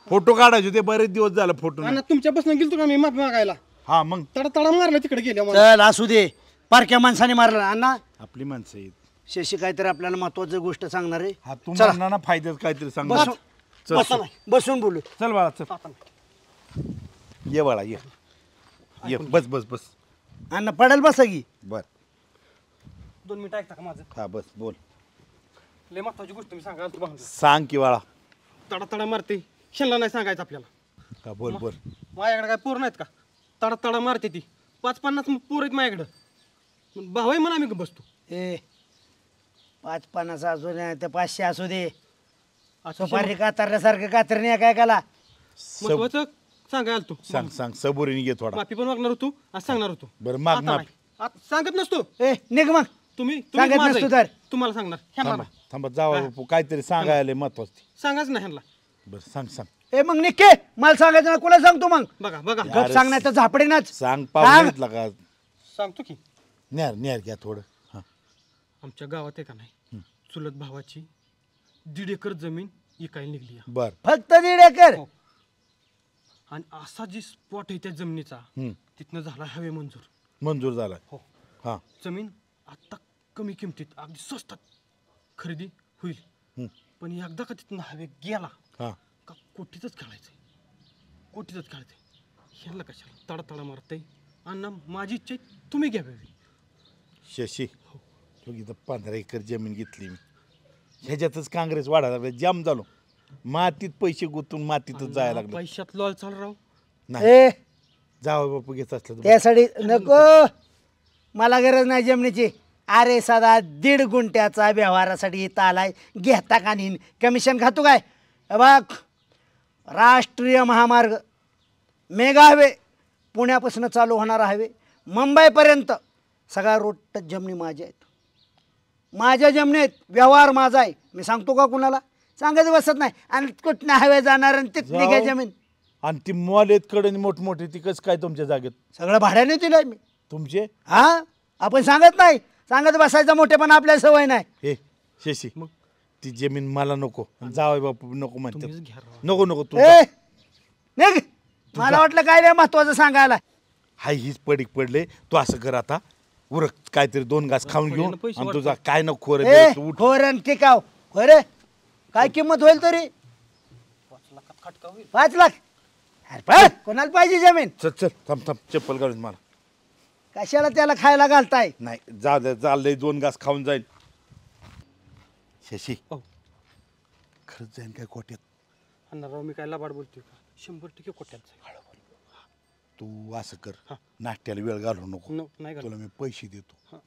फोटो काढायचे ते बरेच दिवस झालं फोटो नाही. आणि तुमच्या बसनं गेलतो का मी माफी मागायला? हा मग तडा मारलं तिकडे गेल्या मला. चल असू दे, बारक्या माणसाने मारला. अण्णा आपली माणसं आहेत. शशी काहीतरी आपल्याला महत्वाची गोष्ट सांगणार आहे. हा तू म्हणणार ना फायद्यात काहीतरी सांग. बसून चल बसून- बसून बोलू. चल बाळा चल. ये बाळा ये ये. बस बस बस. अण्णा पडेल बसा की. बर 2 मिनिटं ऐकता का माझं? हा बस बोल. लय महत्वाची गोष्ट मी सांगायला तू भाऊ. सांग की बाळा. तडा मारते, शेणला नाही सांगायचं आपल्याला. हा बोल बोल. माझ्याकडे काय पोर नाहीत का? तडा मारते ती. 5-50 पोर आहेत माझ्याकडं. भाऊ आहे म्हणा आम्ही बसतो. ए 550 असू दे ते 500 असू दे. असं सुपारी कातरण्यासारखं कातरणे काय काला. महत्वाचं सांगायला तू. सांग सांग सबुरीने घे थोडा. माफी पण मागणार होतो, आज सांगणार होतो. बरं माग आता माग. नाही. आता सांगत नसतो. ए निघ मग. तुम्ही सांगत माझं नसतो आहे. तर. तुम्हाला सांगणार ह्यांना थांबा नाही. थांबा जावा बापू काहीतरी सांगायला महत्वाचं. सांगाच नाही ह्यांना. बरं सांग सांग. ए मग निघे, मला सांगायचं ना. कुला सांगतो मग? बघा गप सांगण्याचं झापडेनाच. सांग पाहुण्यातला का. सांगतो की. न्यार न्यार घ्या थोडं. हा आमच्या गावात आहे का नाही, चुलत भावाची 1.5 एकर जमीन इकायला निघली आहे. बर. फक्त 1.5 एकर. हो. आणि असा जी स्पॉट आहे त्या जमिनीचा, तिथनं झाला हवे मंजूर. मंजूर झाला. हो. हा जमीन आता कमी किमतीत अगदी स्वस्तात खरेदी होईल. पण एकदा का तिथून हवे गेला हा का कोटीतच खेळायचंय, कोटीतच खेळायचंय. ह्याला कशाला तडा मारतंय. अण्णा माझी इच्छा आहे तुम्ही घ्यावी. शशी तू इथं 15 एकर जमीन घेतली मी. ह्याच्यातच काँग्रेस वाढायला लागला, जाम झालो. मातीत पैसे गुंतून मातीतच जायला लागलो. पैशात लॉल चाल राव. नाही जावं बापू घेत असलं तर त्यासाठी नको, मला गरज नाही जमिनीची. अरे सदा 1.5 गुंठ्याचा व्यवहारासाठी इथं आलाय, घेता का नाही? कमिशन खातो काय? बघ, राष्ट्रीय महामार्ग, मेगा हायवे, पुण्यापासून चालू होणारा हायवे मुंबईपर्यंत सगळा रोड टच जमिनी माझ्या आहेत. माझ्या जमिनीत व्यवहार माझा आहे. मी सांगतो का कुणाला? सांगायचं बसत नाही. आणि कुठनं हायवे जाणार आणि तिथली काय जमीन. आणि ती मॉल आहेत कडे मोठमोठे, ती कसं काय तुमच्या जागेत? सगळं भाड्याने दिलंय मी. तुमचे? हा, आपण सांगत नाही, सांगत बसायचा मोठेपणा आपल्याला सवय नाही. हे शशी मग ती जमीन मला नको, जावं बापू नको म्हणतात. नको तू ए निघ. मला वाटलं काय नाही महत्वाचं सांगायला. हाय हीच पडीक पडले. तू असं कर आता, उरक काहीतरी 2 घास खाऊन घेऊन आणि तुझा काय नको खोर ए खोरण टिकाव खोरे. काय किंमत होईल तरी? 5 लाख. अरे पण कोणाला पाहिजे जमीन? चल थांब चप्पल घालून मला. कशाला त्याला खायला घालताय? नाही जा चाललंय, 2 घास खाऊन जाईल. शशी खरंच जाईन काय कोट्यात? अण्णा राव मी काय लबाड बोलतोय का? 100% कोट्यात जाईल. तू असं कर, नाश्त्याला वेळ घालू नको. नाही तुला मी पैसे देतो,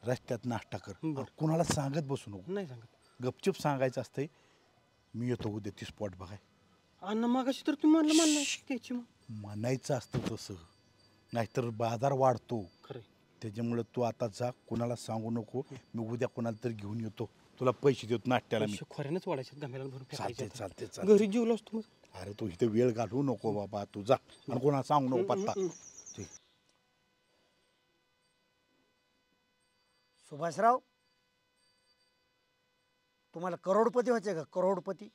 रस्त्यात नाश्ता कर. कुणाला सांगत बसू नको. नाही सांगत. गपचूप सांगायचं असतंय, मी येतो उद्या ती स्पॉट बघाय. अण्णा मागाशी तर तुम्ही म्हणलं त्याची म्हणायचं असतं तसं, नाहीतर बाजार वाढतो. खरं त्याच्यामुळे तू आता जा, कुणाला सांगू नको. मी उद्या कुणाला तरी घेऊन येतो, तुला पैसे देतो नाश्त्याला. मी खोऱ्यानंच वाढायचे गमेला भरून चालते घरी जेवलो असतो. अरे तू इथे वेळ घालवू नको बाबा, तू जा आणि कोणाला सांगू नको पत्ता. सुभाषराव, तुम्हाला करोडपती व्हायचे का? करोडपती.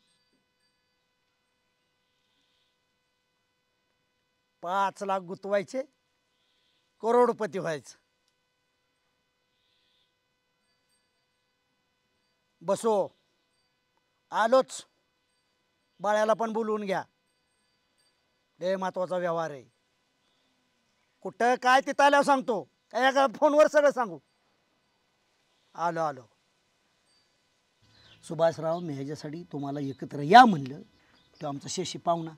5 लाख गुंतवायचे, करोडपती व्हायचं. बसो, आलोच. बाळ्याला पण बोलवून घ्या, लय महत्वाचा व्यवहार आहे. कुठं काय तिथं आल्यावर सांगतो, काय एका फोनवर सगळं सांगू. आलो. सुभाषराव, मी ह्याच्यासाठी तुम्हाला एकत्र या म्हणलं. तो आमचा शेशी पाहुणा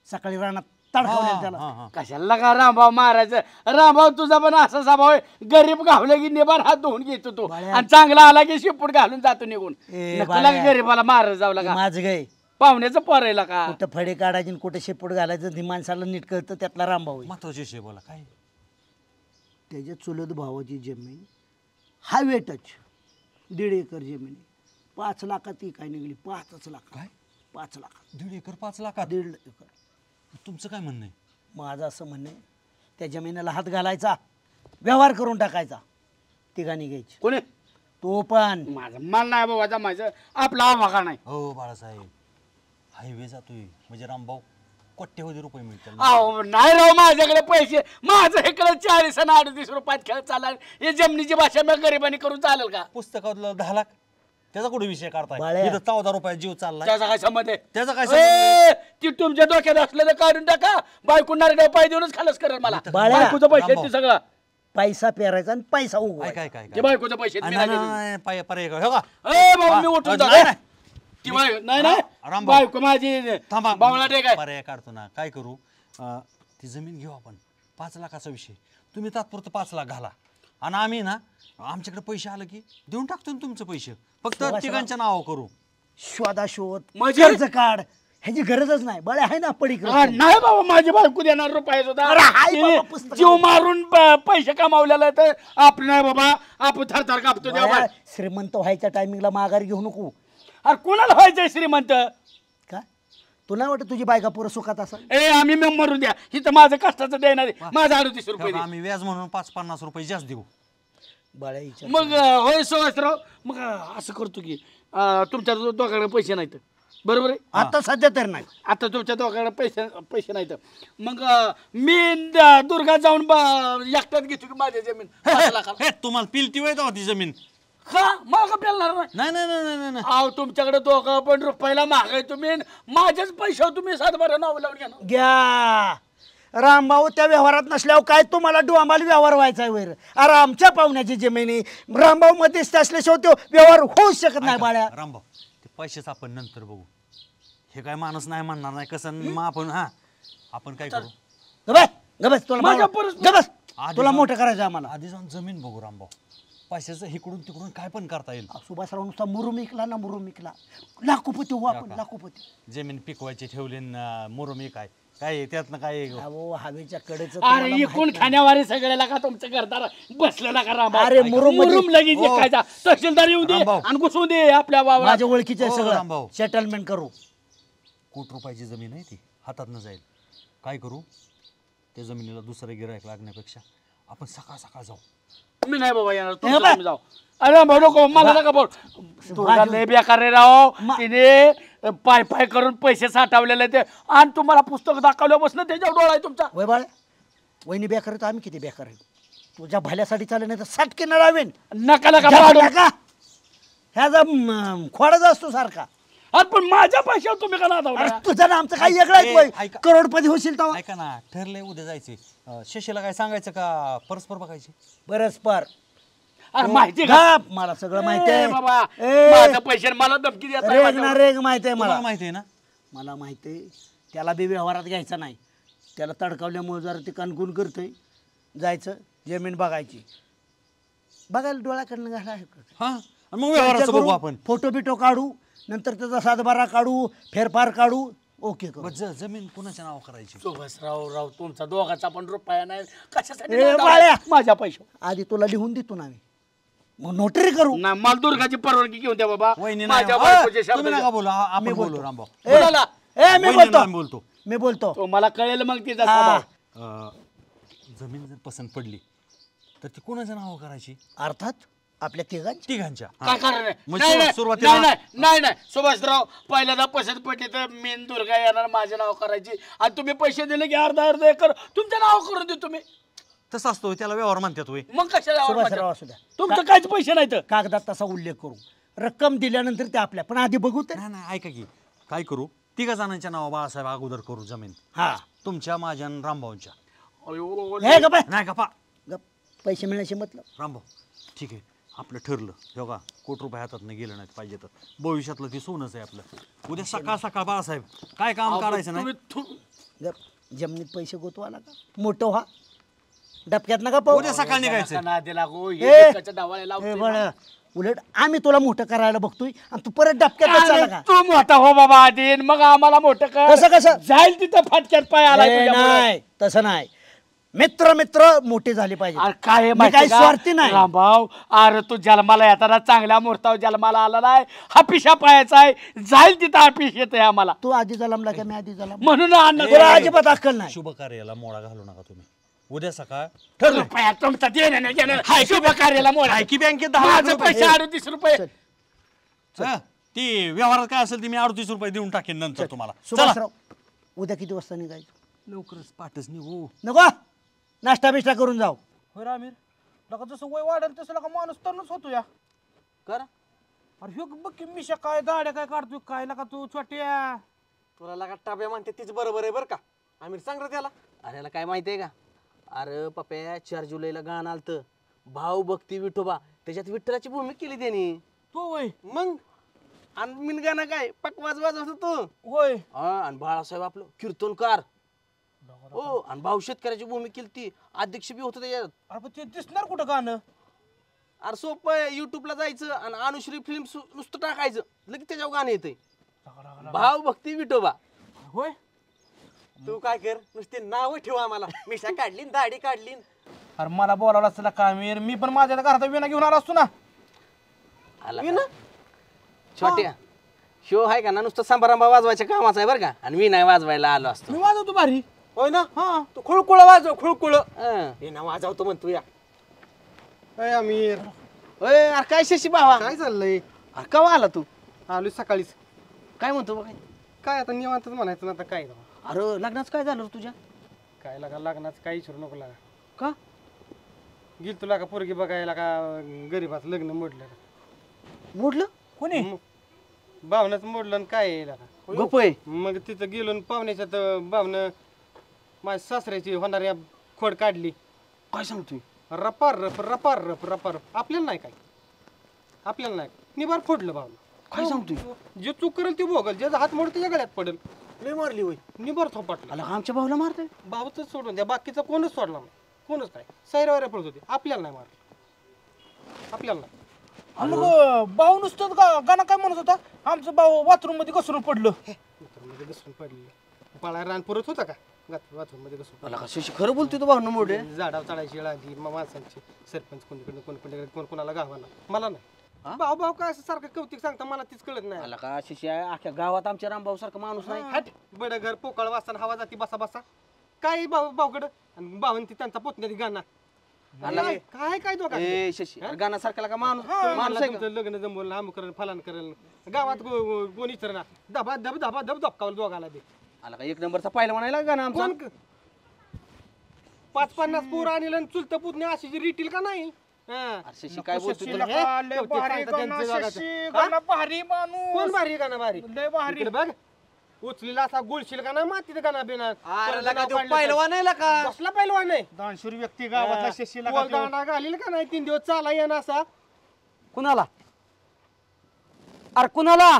सकाळी रानात तडकावलेला त्याला. कशाला का रामभाऊ मारायचं? रामभाऊ तुझा पण असा स्वभाव आहे, गरीब घावलं की निबार हात धुवून घेतो तो, आणि चांगला आला की शिपूट घालून जातो निघून. गरीबाला मारत जाऊ लागा. माझं गाय पाहुण्याचं पोरायला का? कुठं फडे काढायचे कुठे शेपूट घालायचं, ती माणसाला नीट कळतं. त्यातला रामभाऊ महत्वाची विषय बोला. काय? त्याच्या चुलत भावाची जमीन हायवे टच 1.5 एकर जमीन 5 लाखात ती काय निघली. 5 लाख. काय? 5 लाख. 1.5 एकर 5 लाखात? 1.5 एकर. तुमचं काय म्हणणं आहे? माझं असं म्हणणं आहे, त्या जमिनीला हात घालायचा, व्यवहार करून टाकायचा, तिघांनी घ्यायची. कोणी? तो पण. माझं मला नाही बाबा, माझं आपला आवाका नाही. हो बाळासाहेब, हायवे जातोय म्हणजे रामभाऊ कोट्यवधी रुपये मिळतील. अहो नाही राव, माझ्याकडे पैसे, माझं इकडे 40 आणि 38 रुपयात खेळ चालला. हे जमिनीची भाषा मी गरिबांनी करून चालेल का? पुस्तकातलं 10 लाख, त्याचा कुठे विषय काढताय? बाळ्या. इथं 14 रुपयात जीव चाललाय. त्याचा काय संबंध आहे? त्याचा काय संबंध आहे? ती तुमच्या डोक्यात असलेलं काढून टाका. बायको नारड्या पाय देऊनच खालच करेल मला. बाळ्या. बायकोचं पैसे ते सगळं. पैसा पेरायचा आणि पैसा काय उगवायचा. काय काय ते बायकोचं पैसे मी नाही देत. पाय पर्याय का? हो का? ए बाबा, मी उठून नाही, जातो. नाही. ती नाही रामभाऊ. बायको माझी थांबा, बावळा टे काय. पर्याय काढतो ना. काय करू, ती जमीन घेऊ आपण. 5 लाखाचा विषय, तुम्ही तात्पुरतं 5 लाख घाला, आणि आम्ही ना आमच्याकडे पैसे आलं की देऊन टाकतो ना तुमचं पैसे. फक्त तिघांच्या नावावर करू. शोधाशोध म्हणजे? कर्ज काढ, ह्याची गरजच नाही. बळे आहे ना पडीक. नाही बाबा, माझी बायको देणार रुपये अरे हाय बाबा, सुद्धा. पुस्तकं. जीव मारून पैसे कमावलेला तर आपण नाही बाबा, आपण थरथर कापतो देवा. श्रीमंत व्हायच्या टायमिंगला माघार घेऊ नको. अरे कोणाला व्हायचंय श्रीमंत? का तुला वाटत तुझी बायका पुरं सुखात असेल? ए आम्ही मरून द्या, हिथं माझं कष्टाचं देणार आहे. माझं 38 रुपये दे. आम्ही व्याज म्हणून 5-50 रुपये जास्त देऊ. बाळ्या मग होय सुभाषराव, मग असं करतो की तुमच्या दोघांकडे पैसे नाहीत, बरोबर आहे. आता सध्या तर नाही. आता तुमच्या दोघांकडे पैसे नाहीत मग मी दुर्गा जाऊन एकट्यात घेतो की माझी जमीन 5 लाखाला. हे तुम्हाला पिलती वय ती जमीन का मला का पेलणार नाही? नाही नाही नाही नाही नाही अहो तुमच्याकडे दोघं पण रुपयाला महागाय तुम्ही माझ्याच पैशावर तुम्ही 7-12 नाव लावून घ्या ना. घ्या रामभाऊ त्या व्यवहारात नसल्यावर काय तुम्हाला आम्हाला व्यवहार व्हायचा आहे वैर. अरे आमच्या पाहुण्याची जमिनी रामभाऊ मध्यस्थ असल्याशिवाय तो व्यवहार होऊच शकत नाही बाळ्या. रामभाऊ ते पैसेच आपण नंतर बघू. हे काय माणूस नाही म्हणणार नाही कसं मग आपण आपण काय करू. गबस तुला मोठं करायचं आम्हाला. आधी जाऊन जमीन बघू रामभाऊ. पैशाचं इकडून तिकडून काय पण करता येईल. सुभाषराव नुसता मुरुम इकला ना मुरुम इकला लाखोपती हो आपण लाखोपती. जमीन पिकवायची ठेवली मुरुमी काय काय त्यातनं काय हवेच्या कडेच. अरे एकूण खाण्यावारी सगळ्याला का तुमचं घरदार बसलेला का राम. अरे मुरुम लगेच खायचा. तहसीलदार येऊ दे आणि घुसू दे आपल्या वावरात. माझ्या ओळखीचे आहे सगळं. सेटलमेंट करू. कोटी रुपयाची जमीन आहे ती हातात न जाईल. काय करू त्या जमिनीला दुसरं गिरायक लागण्यापेक्षा आपण सकाळ सकाळ जाऊ. मी नाही बाबा येणार तुम्ही जाऊ. अरे नको मला नका बोल. तुला लय बेकार रे राव. तिने पाय करून पैसे साठवलेले ते आणि तुम्हाला पुस्तक दाखवलं बसलं त्याच्यावर डोळा आहे तुमचा. वय बाळ वहिनी बेकार आहे तर आम्ही किती बेकार आहे. तुझ्या भल्यासाठी चालेल नाही तर साटके न लावेन. नका का ह्याचा खोडाचा असतो सारखा. पण माझ्या पैशावर तुम्ही का नादावला. तुझं ना आमचं काही वेगळं आहे. करोडपती होशील तर ऐका ना ठरलंय उद्या जायचे. शशीला काय सांगायचं का परस्पर बघायचे. परस्पर माहिती मला सगळं माहिती आहे बाबा. माझ्या पैसे मला धमकी रेग माहिती आहे मला. माहिती आहे ना मला माहिती आहे. त्याला बी व्यवहारात घ्यायचा नाही. त्याला तडकावल्यामुळे जरा ते कणकुण करतोय. जायचं जमीन बघायची. बघायला डोळ्याकडनं घाला. हा मग व्यवहाराचं बघू आपण. फोटो बिटो काढू नंतर त्याचा 7-12 काढू फेरफार काढू. ओके करू. जमीन कुणाच्या नाव करायची. सुभाषराव तुमचा दोघाचा पण रुपया नाही कशासाठी बाळ्या माझ्या पैसे आधी तुला लिहून देतो ना आम्ही मग नोटरी करू. ना मला दुर्गाची परवानगी घेऊन द्या बाबा. तुम्ही नका बोलू आपण बोलू रामभाऊ. मी बोलतो मला कळेल मग तिचा. जमीन जर पसंत पडली तर ती कोणाच्या नाव करायची. अर्थात आपल्या तिघांच्या. काय कारण नाही सुभाषराव पहिल्यांदा पसंत पडली तर मेन दुर्गा येणार माझं नाव करायची आणि तुम्ही पैसे दिले की अर्धा एकर तुमच्या नाव करून दे तुम्ही. तसं असतो त्याला व्यवहार म्हणतात. मग कशाला सुभाषराव असू द्या तुमचं काहीच पैसे नाहीत. कागदात तसा उल्लेख करू. रक्कम दिल्यानंतर ते आपल्या पण आधी बघू. तर नाही ऐका की काय करू 3 जणांच्या नाव बाळासाहेब अगोदर करू जमीन. हा तुमच्या माझ्या आणि रामभाऊंच्या. नाही गप्पा पैसे मिळण्याचे मतलब. रामभाऊ ठीक आहे आपलं ठरलं. बघा कोटी रुपये हातातनं गेलं नाही पाहिजे तर भविष्यातलं ती सोनच आहे आपलं. उद्या सकाळ सकाळ बाळासाहेब काय काम करायचं नाही. जमिनीत पैसे गोतवाला का मोठं व्हा डबक्यात नका पाहू. उद्या सकाळ निघायचं. उलट आम्ही तुला मोठं करायला बघतोय आणि तू परत डबक्यात. तू मोठा हो बाबा आधी मग आम्हाला मोठं कर. कसं कसं जाईल तिथं फाटक्यात पाय आला. नाही तसं नाही. मित्र मोठे झाले पाहिजे. काय काही स्वार्थी नाही. रामभाऊ अरे तू जन्माला येताना चांगल्या मुहूर्तावर जन्माला आला नाही. हापिशा पायाचा आहे जाईल तिथं हापिश येत आहे आम्हाला. तू आधी जलमला का मी आधी जलम म्हणून अजिबात अक्कल नाही. शुभ कार्याला मोडा घालू नका तुम्ही. उद्या सकाळ तुमचा देणं नाही घेणं. शुभ कार्याला मोडा की बँकेत माझं पैसे 38 रुपये. ती व्यवहारात काय असेल ती मी 38 रुपये देऊन टाकेन नंतर तुम्हाला. सुभाषराव उद्या किती वाजता निघायचं. लवकरच पाठच निघू. नको नाश्ता बिष्टा करून जाऊ. होय रामीर लका जसं वय वाढेल तसं लका माणूस तरुणच होतो या. कर अरे ह्यो बघ की मिशा काय दाड्या काय काढतोय काय लका तू छोट्या. तुला लगा टाब्या म्हणते तीच बरोबर आहे बरं का. आमिर सांग रे त्याला. अरे याला काय माहिती आहे का. अरे पप्या 4 जुलैला गाणं आलतं भाऊ भक्ती विठोबा. त्याच्यात विठ्ठलाची भूमिका केली त्यांनी. तो वय मग आणि मिन गाणं काय पकवाज वाजवत होतो. होय आणि बाळासाहेब आपलं कीर्तनकार. हो आणि भाऊ शेतकऱ्याची भूमिका केली ती अध्यक्ष बी होतं त्याच्यात. अरे पण ते दिसणार कुठं गाणं. अरे सोपं आहे युट्यूबला जायचं आणि अनुश्री फिल्म नुसतं टाकायचं लगेच त्याच्यावर गाणं येतंय भाऊ भक्ती विठोबा. होय तू काय कर नुसते नाव ठेव आम्हाला. मिशा काढली दाढी काढली. अरे मला बोलावलं असतं का मी पण माझ्या घरात विना घेऊन आला असतो ना. विना छोट्या शो आहे का ना नुसतं सांबारांबा वाजवायच्या कामाचा आहे बरं का. आणि मी नाही वाजवायला आलो असतो. मी वाजवतो भारी. होय ना. हा तू खुळकुळ वाजव खुळकुळ. हे ना वाजवतो म्हणतो या. अय आमिर अरे काय शशी भावा काय चाललंय. अरे केव्हा आला तू. आलो सकाळीच. काय म्हणतो बघ काय आता निवांतच म्हणायचं ना आता काय राव. अरे लग्नाचं काय झालं रे तुझ्या काय लागा लग्नाचं काही विचारू नको लागा. का गेल तुला का पोरगी बघायला का गरीबाचं लग्न मोडलं मोडलं कोणी भावनच मोडलं आणि काय आहे लागा. गप आहे मग तिथं गेलो आणि पाहुण्याच्यात भावनं माझ्या सासऱ्याची होणारी खोड काढली. काय सांगतोय रपार रप रपार रप रपार रप. आपल्याला नाही काय आपल्याला नाही निबार फोडलं भावनं. काय सांगतोय जे चूक करेल ते भोगल ज्याचा हात मोडतो त्या गळ्यात पडेल. लय मारली होय निबार थोपाटला आला आमच्या भाऊला मारतोय भावच सोडून द्या बाकीचा कोणच सोडला नाही. कोणच काय सैरावर पडत होते आपल्याला नाही मारलं आपल्याला नाही. मग भाऊ नुसतं गाणं काय म्हणत होता आमचं भाऊ बाथरूम मध्ये घसरून पडलं. मध्ये घसरून पडले पळा रान पुरत होता का बाथरूम मध्ये घसरून मला कशी खरं बोलतोय तू भाऊनं मोडे झाडावर चढायची वेळ आली मग माणसांची सरपंच कोणीकडे कोणकडे कोण कोणाला गावाला मला नाही. भाऊ भाऊ काय असं सारखं कौतिक सांगता मला तीच कळत नाही. आला का शिष्या अख्ख्या गावात आमच्या रामभाऊ सारखा माणूस नाही हट बड घर पोकळ वाचताना हवा जाती बसा बसा काय भाऊ भाऊकडं आणि भावांती त्यांचा पोतण्यात गाणं काय काय काय दोघा ए शशी गाणं सारखा का माणूस माणूस आहे का लग्न जमवलं आम करेल फलान करेल गावात कोणी ना धबा धब धबा धब धपकावलं दोघाला दे. आला का एक नंबरचा पाहिला म्हणायला गाणं आमचा कोण 5-50 पोरं आणलं आणि चुलत पुतणे अशी जी रिटील का नाही. अरे शशी काय बोलतोय तुला कोण भारी गाणं भारी इकडे बघ उचलीला असा गुळशील का ना मातीत गाणं बिना पहिलवान आहे का कसला पहिलवान नाही दानशूर व्यक्ती गावातला शशीला का त्यो? दांडा घालील का नाही 3 दिवस चाला येणं असा. कुणाला अरे कुणाला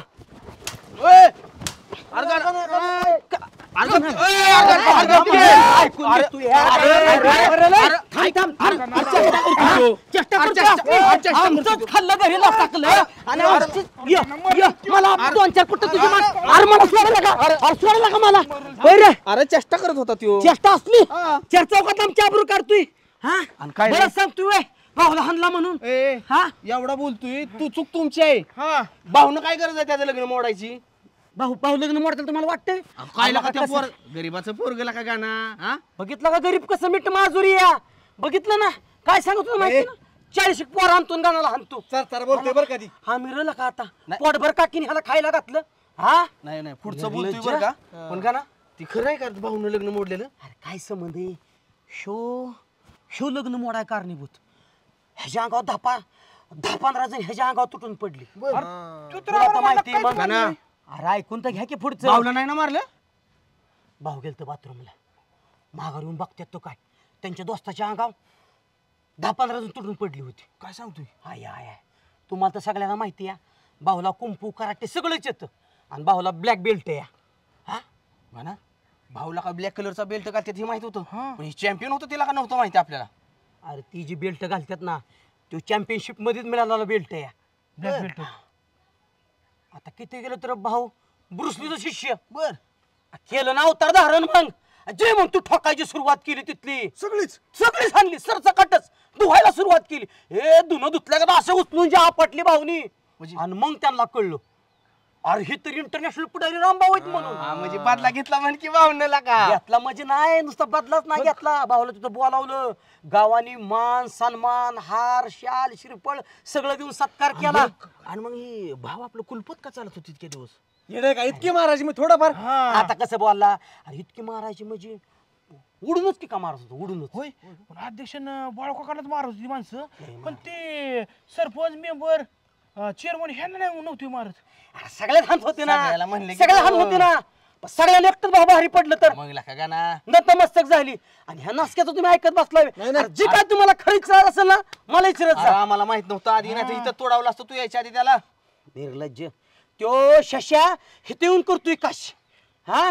खाल्लं घरी टाकलं आणि मला 2-4 फुट तुझी अरे मला सोडायला का अरे सोडायला का मला रे अरे चेष्टा करत होता त्यो चेष्टा असली चर्चौकात आमची आबरू काढतोय हा आणि काय बरं सांगतोय भाऊला हाणला म्हणून हा एवढा बोलतोय तू चूक तुमची आहे भाऊनं काय गरज आहे त्याचं लग्न मोडायची भाऊ लग्न मोडताल तुम्हाला वाटतंय काय लागा त्या पोर गरीबाचं पोरगला का गाणं हा बघितलं का गरीब कसं मीठ माजुरी या बघितलं ना काय सांगत होतो माहिती ना 40 पोर आणतो गाण्याला हाणतो तर बोलतोय बरं कधी हा मिरवलं का आता पोटभर काकीने ह्याला खायला घातलं हा नाही पुढचं बोलतोय बरं का पण गाणं ती खरं आहे का भाऊनं लग्न मोडलेलं अरे काय संबंध आहे शो लग्न मोडाय कारणीभूत ह्याच्या अंगावर 10-15 जण ह्याच्या अंगावर तुटून पडली तुला माहिती आहे मग अरे ऐकून तर घ्या की पुढचं भाऊला नाही ना मारलं भाऊ गेलतो बाथरूमला माघार येऊन बघतात तो काय त्यांच्या दोस्ताच्या अंगावर 10-15 जण तुटून पडली होती काय सांगतोय हाय तुम्हाला तर सगळ्यांना माहिती आहे भाऊला कुंफू कराटे सगळंच येतं आणि भाऊला ब्लॅक बेल्ट आहे हा म्हणा भाऊला का ब्लॅक कलरचा बेल्ट घालतात हे माहित होतं पण चॅम्पियन होतं तिला का नव्हतं माहिती आपल्याला अरे ती जी बेल्ट घालतात ना तो चॅम्पियनशिप मध्येच मिळालेला बेल्ट आहे ब्लॅक बेल्ट आता किती गेलं तर भाऊ ब्रुसलीचं शिष्य बर केलं ना अवतार धारण मग जे मग तू ठोकायची सुरुवात केली तिथली सगळीच आणली सरसकटच धुवायला सुरुवात केली हे धुणं धुतल्या का असं उचलून जी आपटली भाऊनी आणि मग त्यांना कळलं अरे हे तर इंटरनॅशनल पुढारी रामभाऊ आहेत म्हणून म्हणजे बदला घेतला म्हण की भाऊनं का घेतला म्हणजे नाही नुसता बदलाच नाही घेतला भाऊला तिथं बोलावलं गावानी मान सन्मान हार शाल श्रीफळ सगळं देऊन सत्कार केला आणि मग ही भाव आपलं कुलपत का चालत होती इतके दिवस येणे का इतकी मारायची मग थोडाफार आता कसं बोलला अरे इतकी मारायची म्हणजे उडूनच की का मारत होतो उडूनच होय पण अध्यक्षानं बाळकाकालाच मारत होती माणसं पण ते सरपंच मेंबर चेअरमन ह्यांना नाही नव्हती मारत अरे सगळे हात होते ना सगळ्याला म्हणले की सगळे हात होते ना पण सगळ्यांना एकटंच भाऊ भारी पडलं तर मग लाका गाणा नतमस्तक झाली आणि ह्या नासक्याचं तुम्ही ऐकत बसलाय अरे जे काय तुम्हाला खरं विचार असेल ना मला विचारत जा आम्हाला माहित नव्हतं आधी नाही इथं तोडावलं असतं तू यायच्या आधी त्याला निर्लज्ज त्यो शशा हिते येऊन करतोय काश हा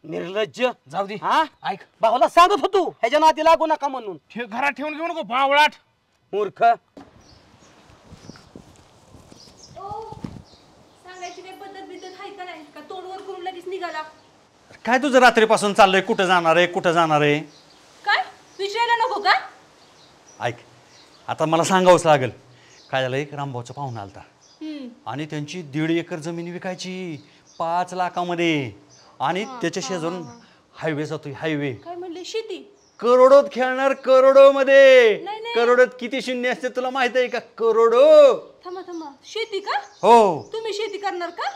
निर्लज्ज जाऊ दे हा ऐक भाऊला सांगत होतो ह्याच्या नाती लागू नका म्हणून घरात ठेवून घेऊ नको भावळाट मूर्ख सांगायची काही पद्धत बिद्धत आहे का नाही का तोंडवर करून लगेच निघाला काय तुझं रात्रीपासून चाललंय कुठं जाणार आहे काय विचारायला नको का ऐक आता मला सांगावंच लागेल काय झालं एक रामभाऊचा पाहुणा आलता आणि त्यांची 1.5 एकर जमीन विकायची 5 लाखामध्ये आणि त्याच्या शेजारून हायवे जातोय हायवे काय म्हणले शेती करोडोत खेळणार करोडो मध्ये नाही, नाही. करोडोत किती शून्य असते तुला माहित आहे का करोडो थांबा शेती का हो तुम्ही शेती करणार का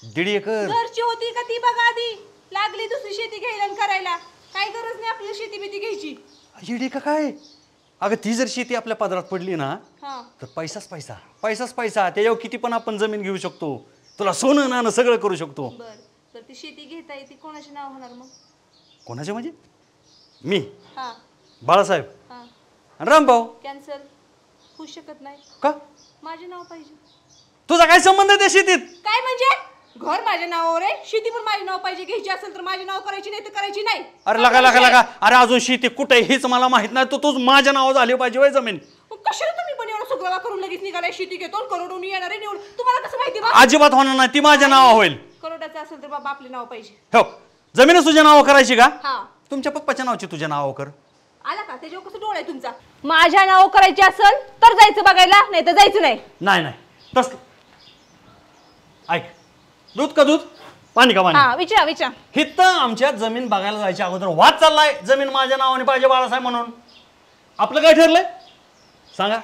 1.5 एकर. घरची होती का ती बघा आधी. लागली दुसरी शेती घ्यायला आणि करायला. काय गरज नाही आपल्याला शेती बिती घ्यायची. 1.5 एकर काय? अगं ती जर शेती आपल्या पदरात पडली ना हा तर पैसाच पैसा. त्याच्यावर किती पण आपण जमीन घेऊ शकतो. तुला सोनं नाणं सगळं करू शकतो. बर ती शेती घेता येते कोणाचे नाव होणार मग? कोणाचे म्हणजे? मी, हा बाळासाहेब हा आणि रामभाऊ. कॅन्सल होऊ शकत नाही. का? माझे नाव पाहिजे. तुझा काय संबंध आहे त्या शेतीत? काय म्हणजे? घर माझ्या नावावर आहे, शेती पण माझे नाव पाहिजे. घ्यायची असेल तर माझे नाव करायची नाही तर करायची नाही. अरे लगा अरे अजून शेती कुठे हेच मला माहित नाही. तो तूच माझ्या नाव झाली पाहिजे वय जमीन. कशाला तुम्ही पण एवढं सगळं करून लगेच निघालाय? शेती घेतो करोडून येणार आहे निवड. तुम्हाला कसं माहिती? अजिबात होणार नाही. ती माझ्या नाव होईल. करोडाचं असेल तर बाबा आपले नाव पाहिजे. हो जमीनच तुझ्या नाव करायची का? हा तुमच्या पप्पाच्या नावाची तुझ्या नाव कर. आला का? त्याच्यावर कसं डोळा आहे तुमचा? माझ्या नाव करायची असेल तर जायचं बघायला, नाही तर जायचं नाही. नाही तस ऐक, दूध का दूध, पाणी का पाणी. हा विचार हित आमच्या जमीन बघायला जायच्या अगोदर वाद चाललाय. जमीन माझ्या नावाने पाहिजे बाळासाहेब म्हणून. आपलं काय ठरलंय सांगा?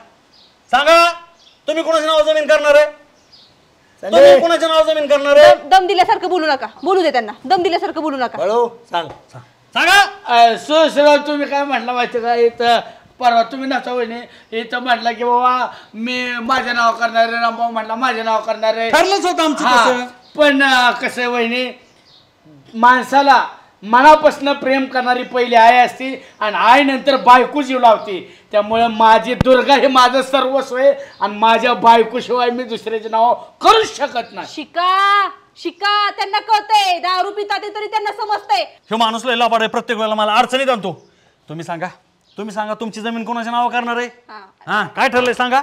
तुम्ही कोणाचं नाव जमीन करणार आहे? तुम्ही कोणाचं नाव जमीन करणार आहे? दम दिल्यासारखं बोलू नका. बोलू दे त्यांना. दम दिल्यासारखं बोलू नका. सांगा. सुसराव तुम्ही काय म्हटलं माहिती का? इथं परवा तुम्ही नसा वहिनी इथं म्हटलं की बाबा मी माझे नाव करणार आहे. रामभाऊ म्हटला माझे नाव करणार आहे. ठरलंच होतं आमचं तसं. पण कसं आहे वहिनी, माणसाला मनापासून प्रेम करणारी पहिली आई असती आणि आई नंतर बायको जीव लावती. त्यामुळे माझी दुर्गा हे माझं सर्वस्व आहे आणि माझ्या बायकोशिवाय मी दुसऱ्याचे नाव करूच शकत नाही. शिका त्यांना कळतंय. दारू पितात तरी त्यांना समजतंय. हे माणूस लय लाबाड आहे. प्रत्येक वेळेला मला अडचणीत आणतो. तुम्ही सांगा तुमची जमीन कोणाच्या नाव करणार आहे? हा काय ठरलंय सांगा?